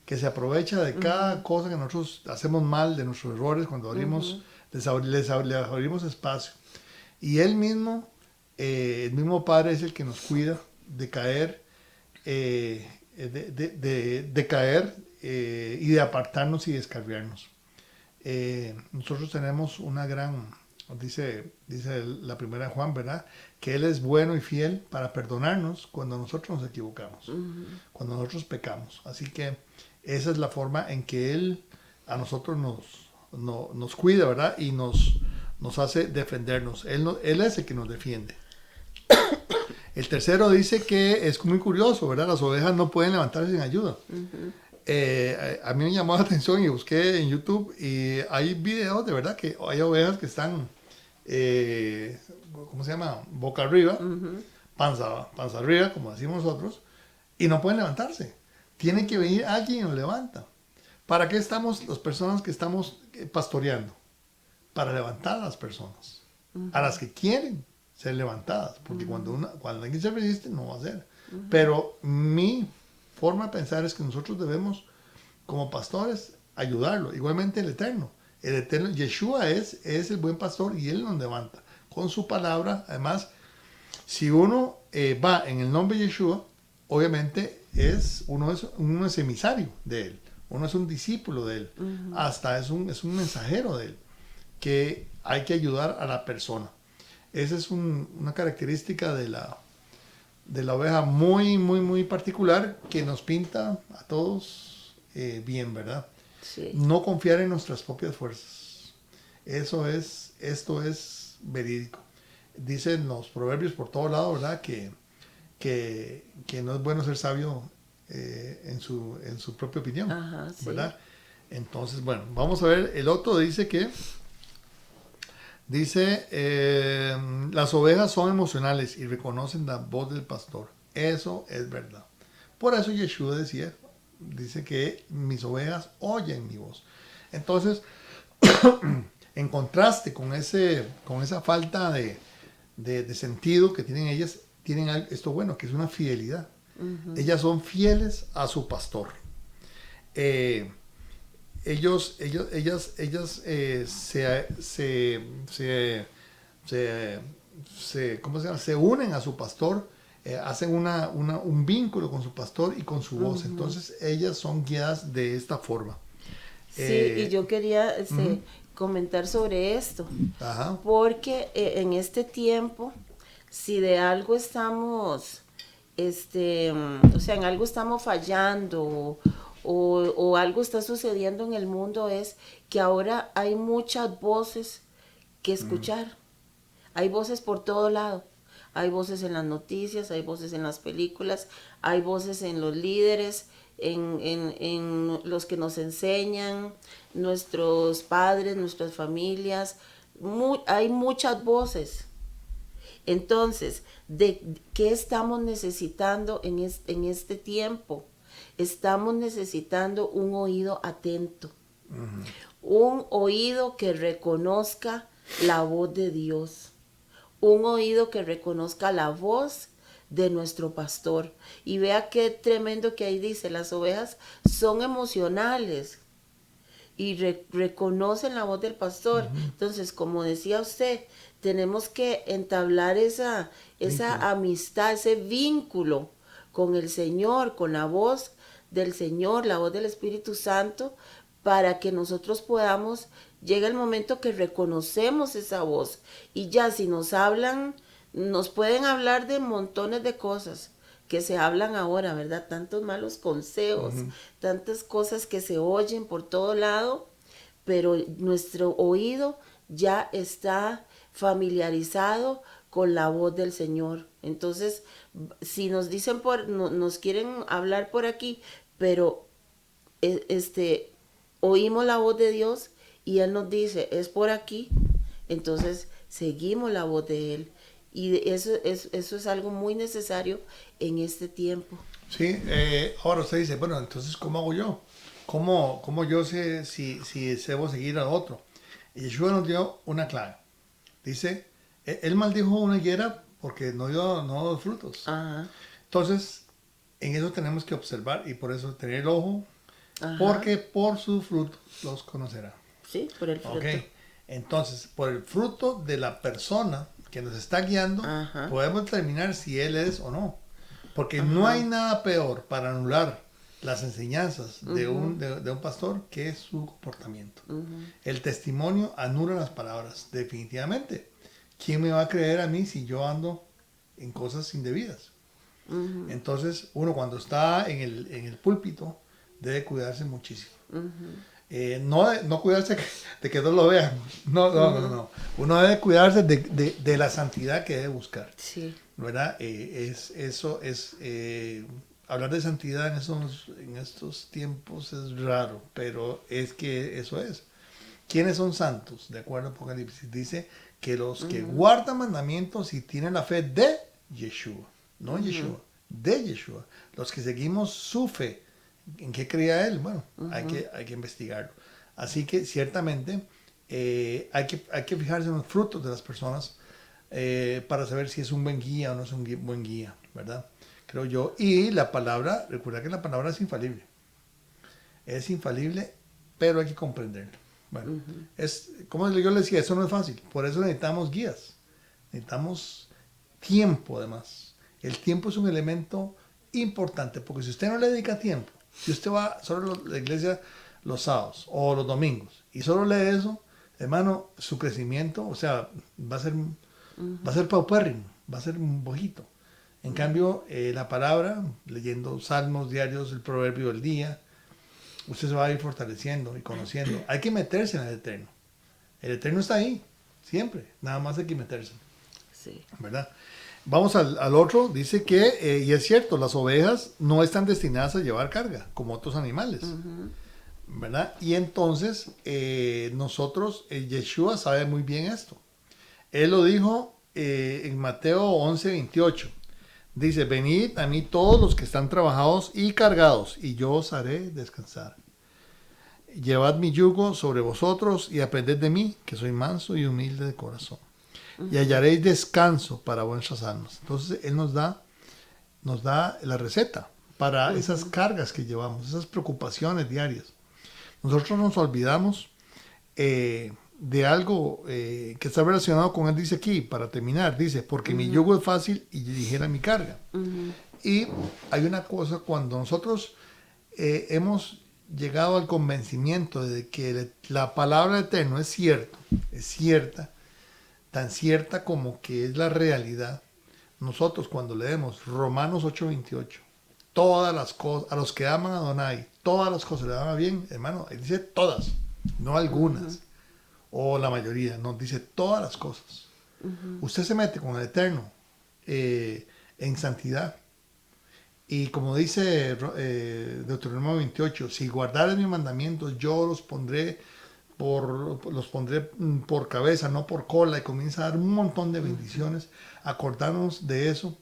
que se aprovecha de cada cosa que nosotros hacemos mal, de nuestros errores, cuando abrimos, les abrimos espacio. Y Él mismo, el mismo Padre es el que nos cuida de caer, de caer y de apartarnos y descarriarnos. Nosotros tenemos una gran, dice la primera de Juan, ¿verdad? Que Él es bueno y fiel para perdonarnos cuando nosotros nos equivocamos, cuando nosotros pecamos. Así que esa es la forma en que Él a nosotros nos cuida, ¿verdad? Y nos hace defendernos. Él es el que nos defiende. El tercero dice que es muy curioso, ¿verdad? Las ovejas no pueden levantarse sin ayuda. A mí me llamó la atención y busqué en YouTube y hay videos de verdad que hay ovejas que están, ¿cómo se llama? Boca arriba, panza arriba, como decimos nosotros, y no pueden levantarse. Tiene que venir alguien y nos levanta. ¿Para qué estamos las personas que estamos pastoreando? Para levantar a las personas, a las que quieren ser levantadas, porque cuando alguien se resiste no va a ser. Pero mi forma de pensar es que nosotros debemos, como pastores, ayudarlo. Igualmente el Eterno, Yeshua es el buen pastor y Él nos levanta con su palabra. Además, si uno va en el nombre de Yeshua, obviamente uno es emisario de Él, uno es un discípulo de Él, hasta es un mensajero de Él, que hay que ayudar a la persona. Esa es una característica de la oveja muy, muy, muy particular que nos pinta a todos bien, ¿verdad? Sí. No confiar en nuestras propias fuerzas. Esto es verídico. Dicen los proverbios por todo lado, ¿verdad? Que no es bueno ser sabio en su propia opinión, Ajá, sí. ¿verdad? Entonces, bueno, vamos a ver. El otro dice las ovejas son emocionales y reconocen la voz del pastor. Eso es verdad. Por eso Yeshua dice que mis ovejas oyen mi voz. Entonces, en contraste con esa falta de sentido que tienen ellas, tienen esto bueno, que es una fidelidad. Ellas son fieles a su pastor. Ellas se unen a su pastor, hacen un vínculo con su pastor y con su voz. Entonces ellas son guiadas de esta forma. Sí, y yo quería comentar sobre esto, Ajá. porque en este tiempo, si de algo estamos, o sea, en algo estamos fallando o algo está sucediendo en el mundo, es que ahora hay muchas voces que escuchar. Hay voces por todo lado. Hay voces en las noticias, hay voces en las películas, hay voces en los líderes, en los que nos enseñan, nuestros padres, nuestras familias. Hay muchas voces. Entonces, ¿de qué estamos necesitando en este tiempo? Estamos necesitando un oído atento, un oído que reconozca la voz de Dios, un oído que reconozca la voz de nuestro pastor. Y vea qué tremendo que ahí dice, las ovejas son emocionales y reconocen la voz del pastor. Entonces, como decía usted, tenemos que entablar esa amistad, ese vínculo con el Señor, con la voz del Señor, la voz del Espíritu Santo, para que nosotros podamos, llega el momento que reconocemos esa voz. Y ya si nos hablan, nos pueden hablar de montones de cosas que se hablan ahora, ¿verdad? Tantos malos consejos, tantas cosas que se oyen por todo lado, pero nuestro oído ya está familiarizado con la voz del Señor. Entonces, si nos dicen nos quieren hablar por aquí, pero oímos la voz de Dios y Él nos dice, es por aquí, entonces seguimos la voz de Él. Y eso es algo muy necesario en este tiempo. Sí, ahora usted dice, bueno, entonces, ¿cómo hago yo? ¿Cómo yo sé si debo seguir al otro? Y Yeshua nos dio una clave. Dice, él maldijo una higuera porque no dio frutos. Ajá. Entonces, en eso tenemos que observar y por eso tener el ojo, Ajá. porque por sus frutos los conocerá. Sí, por el fruto. Okay. Entonces, por el fruto de la persona que nos está guiando, Ajá. podemos determinar si él es o no. Porque Ajá. no hay nada peor para anular las enseñanzas de un pastor que su comportamiento. El testimonio anula las palabras, definitivamente. ¿Quién me va a creer a mí si yo ando en cosas indebidas? Entonces, uno cuando está en el púlpito debe cuidarse muchísimo. No cuidarse de que no lo vean. No. Uno debe cuidarse de la santidad que debe buscar. Sí. ¿Verdad? Hablar de santidad en estos tiempos es raro, pero es que eso es. ¿Quiénes son santos? De acuerdo a Apocalipsis, dice que los que guardan mandamientos y tienen la fe de Yeshua, no Yeshua, de Yeshua. Los que seguimos su fe. ¿En qué creía él? Bueno, hay que investigarlo. Así que ciertamente hay que fijarse en los frutos de las personas para saber si es un buen guía o no es un buen guía, ¿verdad? Creo yo. Y la palabra, recuerda que la palabra es infalible. Es infalible, pero hay que comprenderlo. Bueno, como yo le decía, eso no es fácil. Por eso necesitamos guías. Necesitamos tiempo, además. El tiempo es un elemento importante, porque si usted no le dedica tiempo, si usted va solo a la iglesia los sábados o los domingos y solo lee eso, hermano, su crecimiento, o sea, va a ser paupérrimo, va a ser un bojito. En cambio, la palabra, leyendo salmos diarios, el proverbio del día, usted se va a ir fortaleciendo y conociendo. Hay que meterse en el Eterno. El Eterno está ahí, siempre. Nada más hay que meterse. Sí. ¿Verdad? Vamos al otro. Dice que, y es cierto, las ovejas no están destinadas a llevar carga, como otros animales. ¿Verdad? Y entonces, nosotros, Yeshua sabe muy bien esto. Él lo dijo en Mateo 11:28. Dice, venid a mí todos los que están trabajados y cargados, y yo os haré descansar. Llevad mi yugo sobre vosotros y aprended de mí, que soy manso y humilde de corazón. Y hallaréis descanso para vuestras almas. Entonces, Él nos da la receta para esas cargas que llevamos, esas preocupaciones diarias. Nosotros nos olvidamos de algo que está relacionado con él, dice aquí, para terminar, dice, porque mi yugo es fácil y ligera mi carga. Y hay una cosa, cuando nosotros hemos llegado al convencimiento de que la palabra eterna es cierta, tan cierta como que es la realidad, nosotros cuando leemos Romanos 8:28, todas las cosas, a los que aman a Adonai, todas las cosas le van bien, hermano, él dice todas, no algunas. O la mayoría, nos dice todas las cosas. Usted se mete con el Eterno en santidad Y como dice Deuteronomio 28, si guardares mis mandamientos, yo los pondré por cabeza, no por cola, y comienza a dar un montón de bendiciones. Acordarnos de eso.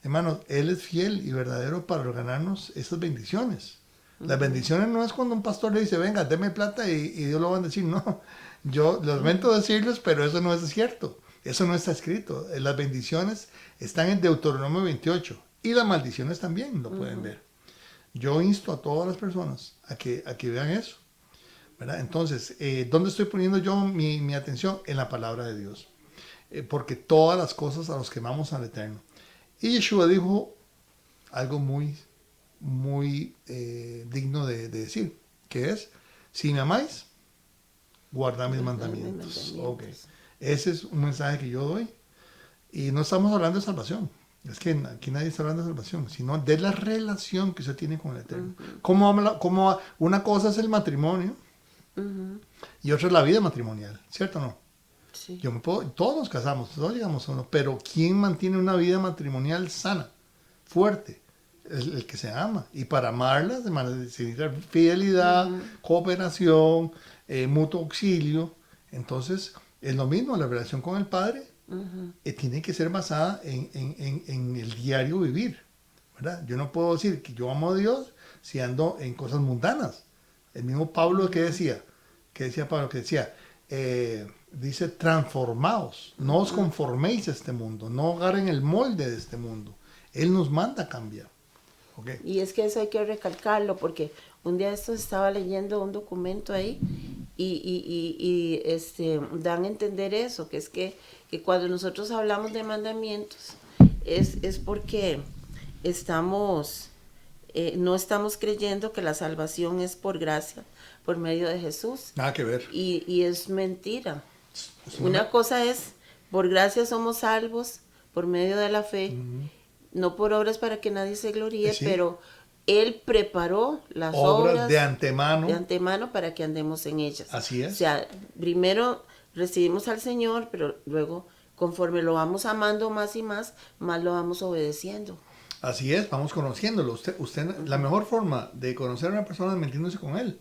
Hermanos, Él es fiel y verdadero para ganarnos esas bendiciones. Las bendiciones no es cuando un pastor le dice, venga, deme plata y Dios lo va a decir. No, yo los lamento decirles, pero eso no es cierto. Eso no está escrito. Las bendiciones están en Deuteronomio 28 y las maldiciones también lo pueden ver. Yo insto a todas las personas a que vean eso, ¿verdad? Entonces, ¿dónde estoy poniendo yo mi atención? En la palabra de Dios. Porque todas las cosas a los que amamos al Eterno. Y Yeshua dijo algo muy digno de decir, que es, si me amáis, guardad mis mandamientos. Okay. Ese es un mensaje que yo doy. Y no estamos hablando de salvación. Es que aquí nadie está hablando de salvación, sino de la relación que usted tiene con el Eterno. Como una cosa es el matrimonio y otra es la vida matrimonial, ¿cierto o no? Sí. Todos nos casamos, todos llegamos a uno, pero ¿quién mantiene una vida matrimonial sana, fuerte? El que se ama. Y para amarla se necesita fidelidad, cooperación, mutuo auxilio. Entonces, es lo mismo, la relación con el Padre tiene que ser basada en el diario vivir, ¿verdad? Yo no puedo decir que yo amo a Dios si ando en cosas mundanas. El mismo Pablo que decía Pablo, dice, transformaos, no os conforméis a este mundo, no agarren el molde de este mundo. Él nos manda a cambiar. Okay. Y es que eso hay que recalcarlo, porque un día esto estaba leyendo un documento ahí y dan a entender eso, que es que cuando nosotros hablamos de mandamientos es porque no estamos creyendo que la salvación es por gracia, por medio de Jesús. Nada que ver. Y es mentira. Una cosa es, por gracia somos salvos, por medio de la fe, no por obras para que nadie se gloríe, sí. pero Él preparó las obras de antemano para que andemos en ellas. Así es. O sea, primero recibimos al Señor, pero luego, conforme lo vamos amando más y más lo vamos obedeciendo. Así es, vamos conociéndolo. Usted la mejor forma de conocer a una persona es metiéndose con él.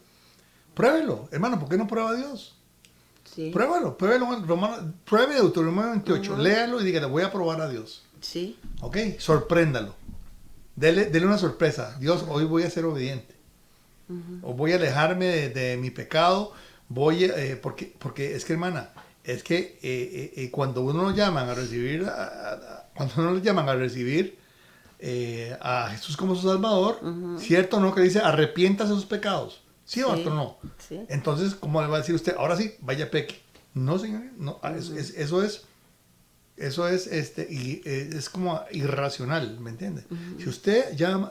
Pruébelo, hermano, ¿por qué no prueba a Dios? Sí. Pruébelo, pruebe Deuteronomio 28, léalo y dígale, voy a probar a Dios. Sí. Ok, sorpréndalo. Dele una sorpresa. Dios, hoy voy a ser obediente. O voy a alejarme de mi pecado. Porque es que, hermana, es que cuando uno lo llaman a recibir, a Jesús como su Salvador, ¿cierto o no? Que dice, arrepiéntase de sus pecados. ¿Sí o no? Sí. Entonces, ¿cómo le va a decir usted? Ahora sí, vaya peque. No, señor. No, eso es como irracional, ¿me entiende?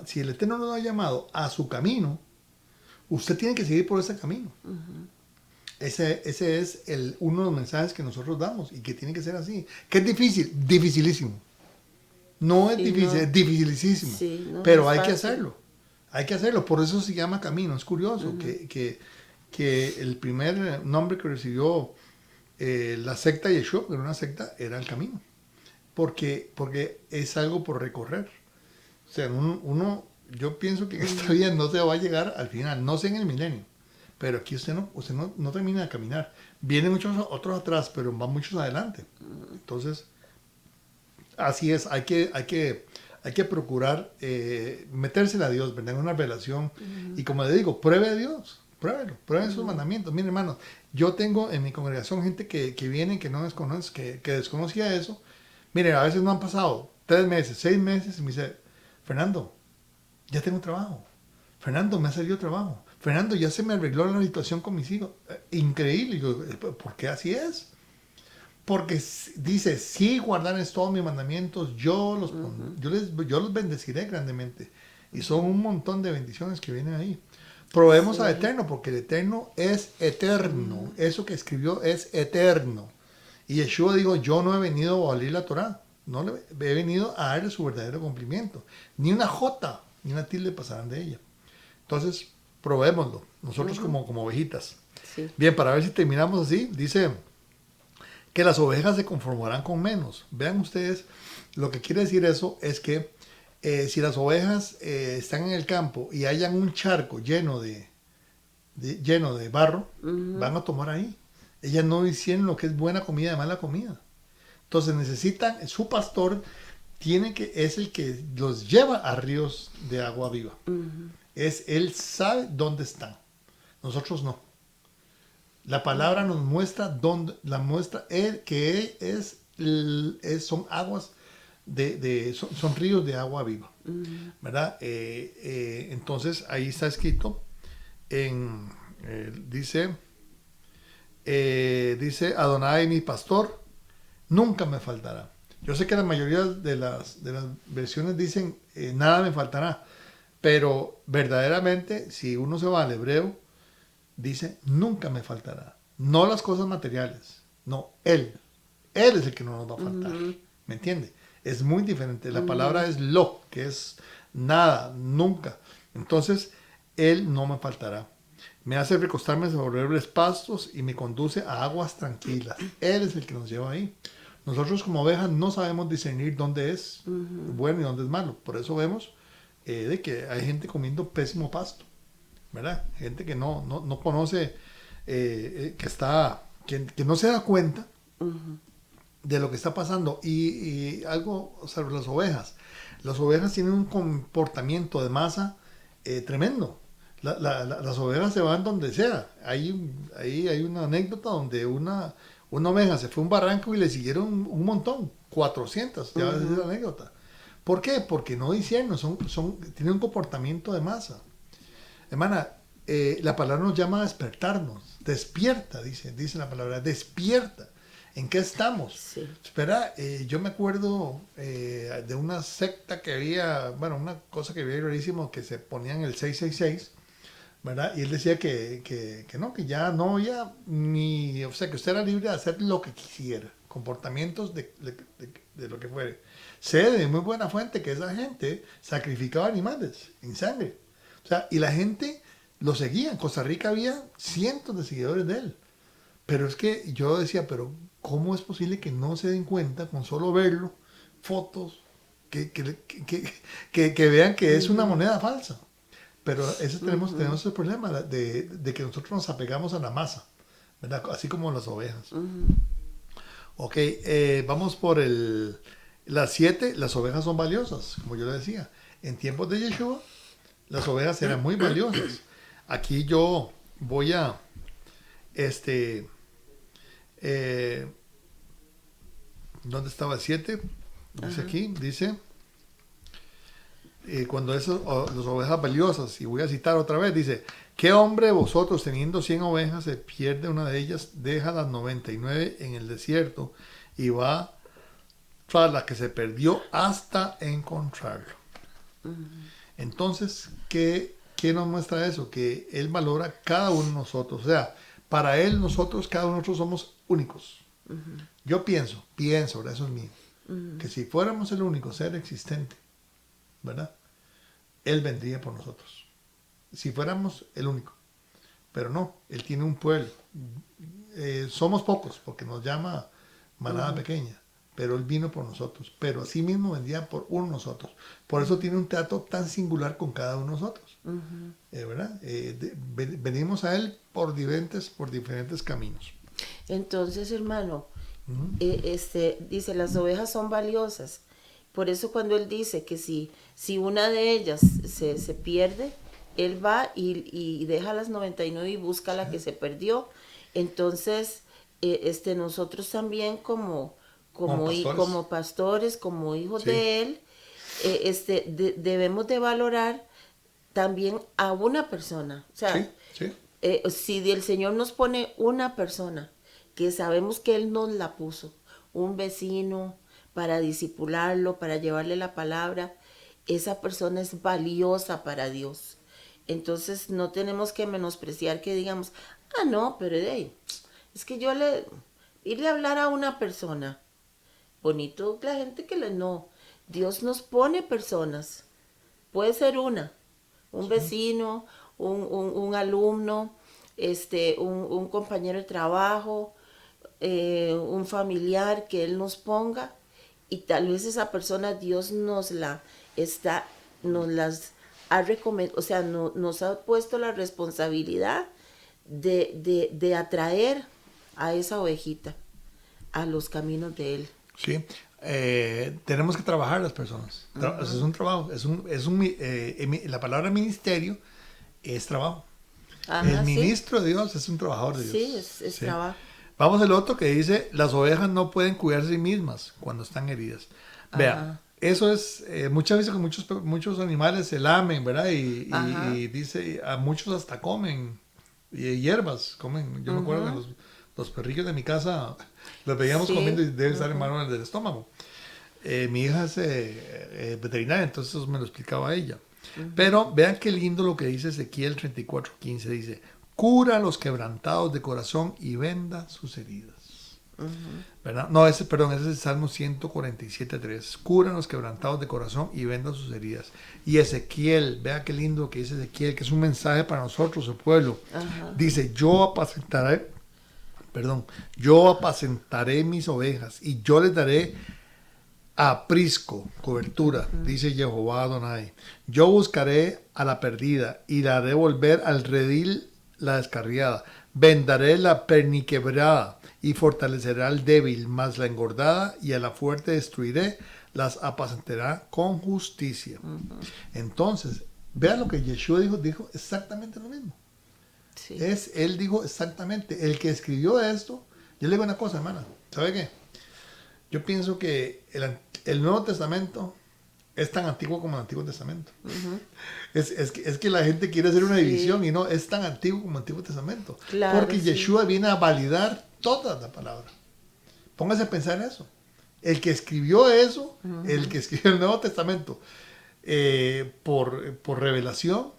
Si el Eterno lo ha llamado a su camino, usted tiene que seguir por ese camino. Ese es uno de los mensajes que nosotros damos y que tiene que ser así. ¿Qué es difícil? Dificilísimo. No es difícil, es dificilísimo. Sí, pero hay que hacerlo. Hay que hacerlo. Por eso se llama camino. Es curioso que el primer nombre que recibió la secta Yeshua, que era una secta, era el camino. Porque es algo por recorrer. O sea, yo pienso que en esta vida no se va a llegar al final, no sé en el milenio. Pero aquí usted no termina de caminar. Vienen muchos otros atrás, pero van muchos adelante. Entonces, así es, hay que procurar metérsele a Dios, ¿verdad? En una relación. Y como le digo, pruebe a Dios. Prueben sus mandamientos. Miren, hermanos, yo tengo en mi congregación gente que viene, que no desconoce, que desconocía eso. Miren, a veces no han pasado 3 meses, 6 meses, y me dice, Fernando, ya tengo trabajo. Fernando, me ha salido trabajo. Fernando, ya se me arregló la situación con mis hijos. Increíble. Y yo, ¿por qué así es? Porque dice, si guardares todos mis mandamientos, yo los bendeciré grandemente. Y son un montón de bendiciones que vienen ahí. Probemos al Eterno, porque el Eterno es eterno. Eso que escribió es eterno. Y Yeshua dijo, yo no he venido a abolir la Torá. He venido a darle su verdadero cumplimiento. Ni una jota, ni una tilde pasarán de ella. Entonces, probémoslo. Nosotros como ovejitas. Sí. Bien, para ver si terminamos así, dice que las ovejas se conformarán con menos. Vean ustedes, lo que quiere decir eso es que Si las ovejas están en el campo y hayan un charco lleno de barro, van a tomar ahí. Ellas no dicen lo que es buena comida de mala comida. Entonces necesitan, su pastor es el que los lleva a ríos de agua viva. Él sabe dónde están. Nosotros no. La palabra nos muestra dónde, son aguas son ríos de agua viva, ¿verdad? Entonces ahí está escrito dice Adonai mi pastor nunca me faltará. Yo sé que la mayoría de las versiones dicen nada me faltará, pero verdaderamente si uno se va al hebreo dice nunca me faltará, no las cosas materiales, no, él es el que no nos va a faltar. ¿Me entiende? Es muy diferente. La palabra es lo, que es nada, nunca. Entonces, él no me faltará. Me hace recostarme sobre verdes pastos y me conduce a aguas tranquilas. Él es el que nos lleva ahí. Nosotros como ovejas no sabemos discernir dónde es bueno y dónde es malo. Por eso vemos de que hay gente comiendo pésimo pasto, ¿verdad? Gente que no conoce, que no se da cuenta de lo que está pasando. Y algo sobre las ovejas. Las ovejas tienen un comportamiento de masa tremendo. Las ovejas se van donde sea. Hay una anécdota donde una oveja se fue a un barranco y le siguieron un montón, 400, ya ves esa anécdota. ¿Por qué? Porque no disciernen, tienen un comportamiento de masa. Hermana, la palabra nos llama a despertarnos. Despierta, dice la palabra, despierta. ¿En qué estamos? Sí. Espera, yo me acuerdo de una secta que había, bueno, una cosa que había rarísimo, que se ponían el 666, ¿verdad? Y él decía que no, que ya no había ni, o sea, que usted era libre de hacer lo que quisiera, comportamientos de lo que fuere. Sé de muy buena fuente que esa gente sacrificaba animales en sangre. O sea, y la gente lo seguía. En Costa Rica había cientos de seguidores de él. Pero es que yo decía, pero ¿cómo es posible que no se den cuenta con solo verlo, fotos, que vean que es una moneda falsa? Pero tenemos el problema de que nosotros nos apegamos a la masa, ¿verdad? Así como las ovejas. Ok, vamos por las 7. Las ovejas son valiosas, como yo le decía. En tiempos de Yeshua, las ovejas eran muy valiosas. Aquí yo voy a ¿dónde estaba el 7? Dice aquí, dice cuando las ovejas valiosas, y voy a citar otra vez, dice: ¿qué hombre de vosotros teniendo 100 ovejas se pierde una de ellas, deja las 99 en el desierto y va tras la que se perdió hasta encontrarlo? Entonces, ¿qué nos muestra eso? Que él valora cada uno de nosotros. O sea, para él nosotros, cada uno de nosotros somos únicos. Yo pienso, ahora eso es mío, que si fuéramos el único ser existente, ¿verdad? Él vendría por nosotros. Si fuéramos el único. Pero no, él tiene un pueblo. Somos pocos porque nos llama manada pequeña, pero él vino por nosotros. Pero así mismo vendría por uno de nosotros. Por eso tiene un trato tan singular con cada uno de nosotros. ¿Verdad? Venimos a él por diferentes caminos. Entonces, hermano, dice, las ovejas son valiosas. Por eso cuando él dice que si una de ellas se pierde, él va y deja las 99 y busca la que se perdió. Entonces, nosotros también como pastores, como hijos de él, debemos de valorar también a una persona. O sea, si el Señor nos pone una persona que sabemos que Él nos la puso, un vecino, para discipularlo, para llevarle la palabra, esa persona es valiosa para Dios. Entonces no tenemos que menospreciar que digamos, no, pero es que irle a hablar a una persona, bonito la gente que no. Dios nos pone personas, puede ser un vecino, un alumno, un compañero de trabajo, un familiar que Él nos ponga, y tal vez esa persona Dios nos la nos las ha recomendado, o sea, nos ha puesto la responsabilidad de atraer a esa ovejita a los caminos de Él. Sí, tenemos que trabajar las personas. Es un trabajo, la palabra ministerio es trabajo. Ajá, El sí. ministro de Dios es un trabajador de Dios. Sí, es Sí. trabajo. Vamos al otro que dice, las ovejas no pueden cuidarse a sí mismas cuando están heridas. Vea, Ajá. eso es, muchas veces que muchos animales se lamen, ¿verdad? Ajá. Y dice, a muchos hasta comen hierbas, comen. Yo me acuerdo que los perrillos de mi casa los veíamos Sí. comiendo y deben estar en manos del estómago. Mi hija es veterinaria, entonces eso me lo explicaba ella. Pero vean qué lindo lo que dice Ezequiel 34:15. Dice, cura a los quebrantados de corazón y venda sus heridas. ¿Verdad? No, ese es el Salmo 147:3. Cura a los quebrantados de corazón y venda sus heridas. Y Ezequiel, vea qué lindo lo que dice Ezequiel, que es un mensaje para nosotros, el pueblo. Ajá. Dice, yo apacentaré mis ovejas y yo les daré aprisco, cobertura, dice Jehová Adonai. Yo buscaré a la perdida y la haré volver al redil la descarriada. Vendaré la perniquebrada y fortaleceré al débil, mas la engordada y a la fuerte destruiré, las apacentará con justicia. Entonces, vean lo que Yeshua dijo exactamente lo mismo. Sí. Él dijo exactamente, el que escribió esto, yo le digo una cosa, hermana, ¿sabe qué? Yo pienso que el Nuevo Testamento es tan antiguo como el Antiguo Testamento. Es que la gente quiere hacer una división y no, es tan antiguo como el Antiguo Testamento. Claro, porque sí. Yeshua viene a validar toda la palabra. Póngase a pensar en eso. El que escribió eso, el que escribió el Nuevo Testamento por revelación,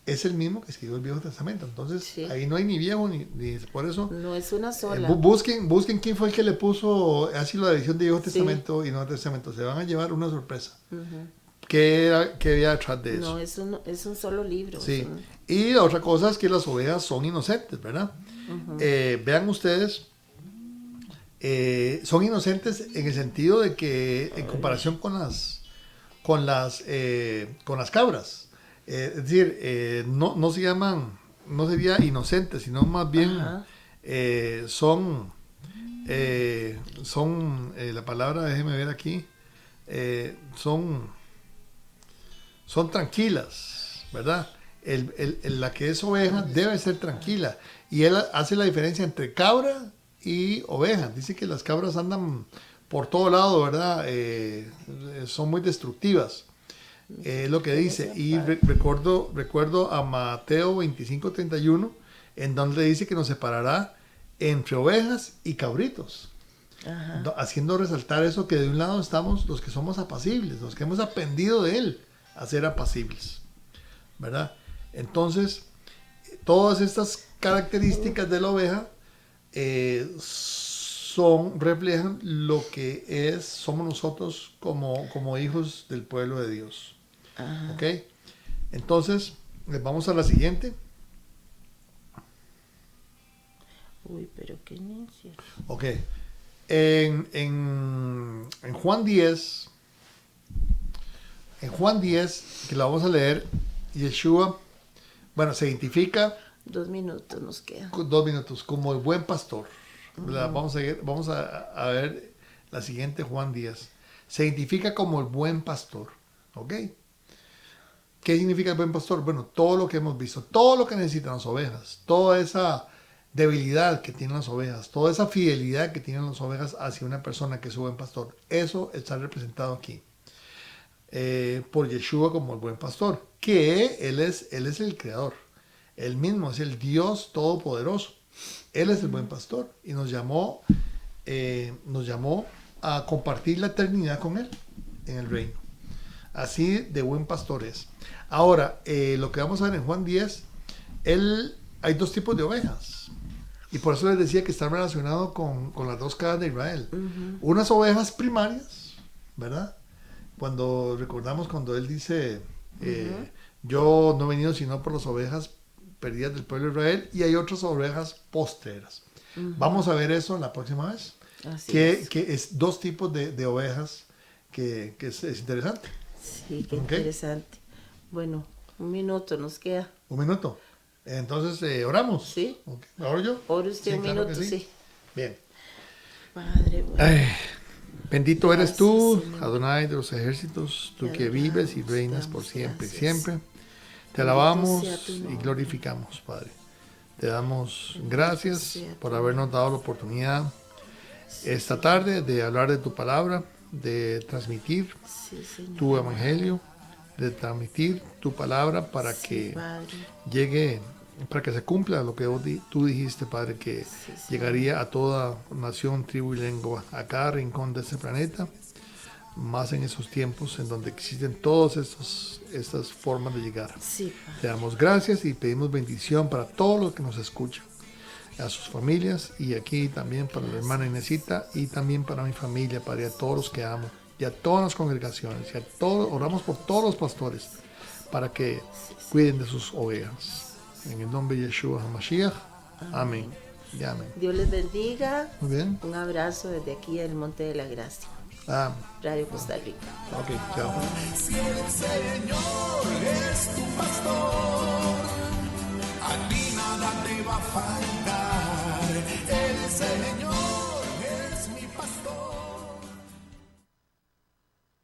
es el mismo que escribió el Viejo Testamento. Entonces, Sí. ahí no hay ni viejo ni por eso. No es una sola. Busquen quién fue el que le puso así la edición de Viejo Testamento y Nuevo Testamento. Se van a llevar una sorpresa. ¿Qué había detrás de eso? No, es un solo libro. Sí. es un- Y la otra cosa es que las ovejas son inocentes, ¿verdad? Vean ustedes, son inocentes en el sentido de que en comparación con las cabras, es decir, no sería inocentes, sino más bien Ajá. son la palabra, déjeme ver aquí, son tranquilas, ¿verdad? La que es oveja debe ser tranquila. Y él hace la diferencia entre cabra y oveja. Dice que las cabras andan por todo lado, ¿verdad? Son muy destructivas. Lo que dice. Y recuerdo a Mateo 25:31, en donde dice que nos separará entre ovejas y cabritos. Ajá. Haciendo resaltar eso, que de un lado estamos los que somos apacibles, los que hemos aprendido de él a ser apacibles, ¿verdad? Entonces, todas estas características de la oveja reflejan lo que somos nosotros como hijos del pueblo de Dios. Ajá. ¿Ok? Entonces, vamos a la siguiente. Uy, pero qué necio. Ok. En Juan 10, que la vamos a leer, Yeshua, se identifica 2 minutos nos quedan. 2 minutos como el buen pastor. Vamos a ver la siguiente, Juan 10. Se identifica como el buen pastor. ¿Ok? ¿Qué significa el buen pastor? Bueno, todo lo que hemos visto, todo lo que necesitan las ovejas, toda esa debilidad que tienen las ovejas, toda esa fidelidad que tienen las ovejas hacia una persona que es su buen pastor, eso está representado aquí por Yeshua como el buen pastor, que él es el creador, él mismo es el Dios todopoderoso, él es el buen pastor y nos llamó a compartir la eternidad con él en el reino. Así de buen pastor es. Ahora, lo que vamos a ver en Juan 10, hay 2 tipos de ovejas. Y por eso les decía que está relacionado con las 2 casas de Israel. Unas ovejas primarias, ¿verdad? Recordamos cuando él dice, yo no he venido sino por las ovejas perdidas del pueblo de Israel, y hay otras ovejas postreras. Vamos a ver eso la próxima vez. Así Que es 2 tipos de ovejas que es interesante. Sí, qué Ok. interesante. Bueno, un minuto nos queda. Un minuto. Entonces, oramos. Sí. Ok. ¿Oro yo? Ore usted Sí, un claro que minuto, sí. Bien. Padre, bueno. Ay, bendito eres tú, Gracias, Señor. Adonai de los ejércitos, tú Te que vives y adoramos, reinas damos por siempre y gracias. siempre. Te Bendito alabamos sea tu y nombre. glorificamos, Padre. Te damos Bendito gracias sea por tu habernos dado la oportunidad esta tarde de hablar de tu palabra, de transmitir Sí, Señor. tu evangelio, de transmitir tu palabra para Sí, que Padre. llegue, para que se cumpla lo que tú dijiste, Padre, que Sí, sí. llegaría a toda nación, tribu y lengua, a cada rincón de este planeta, más en esos tiempos en donde existen todas estas formas de llegar. Sí, Te Padre. damos gracias y pedimos bendición para todos los que nos escuchan, a sus familias y aquí también para la hermana Inesita y también para mi familia, Padre, a todos los que amo y a todas las congregaciones y a todos, oramos por todos los pastores para que cuiden de sus ovejas. En el nombre de Yeshua HaMashiach. Amén. Y amén. Dios les bendiga. Muy bien. Un abrazo desde aquí del Monte de la Gracia, Ah, Radio Costa Rica. ok, chao. Si el Señor es tu pastor, a ti nada te va a fallar.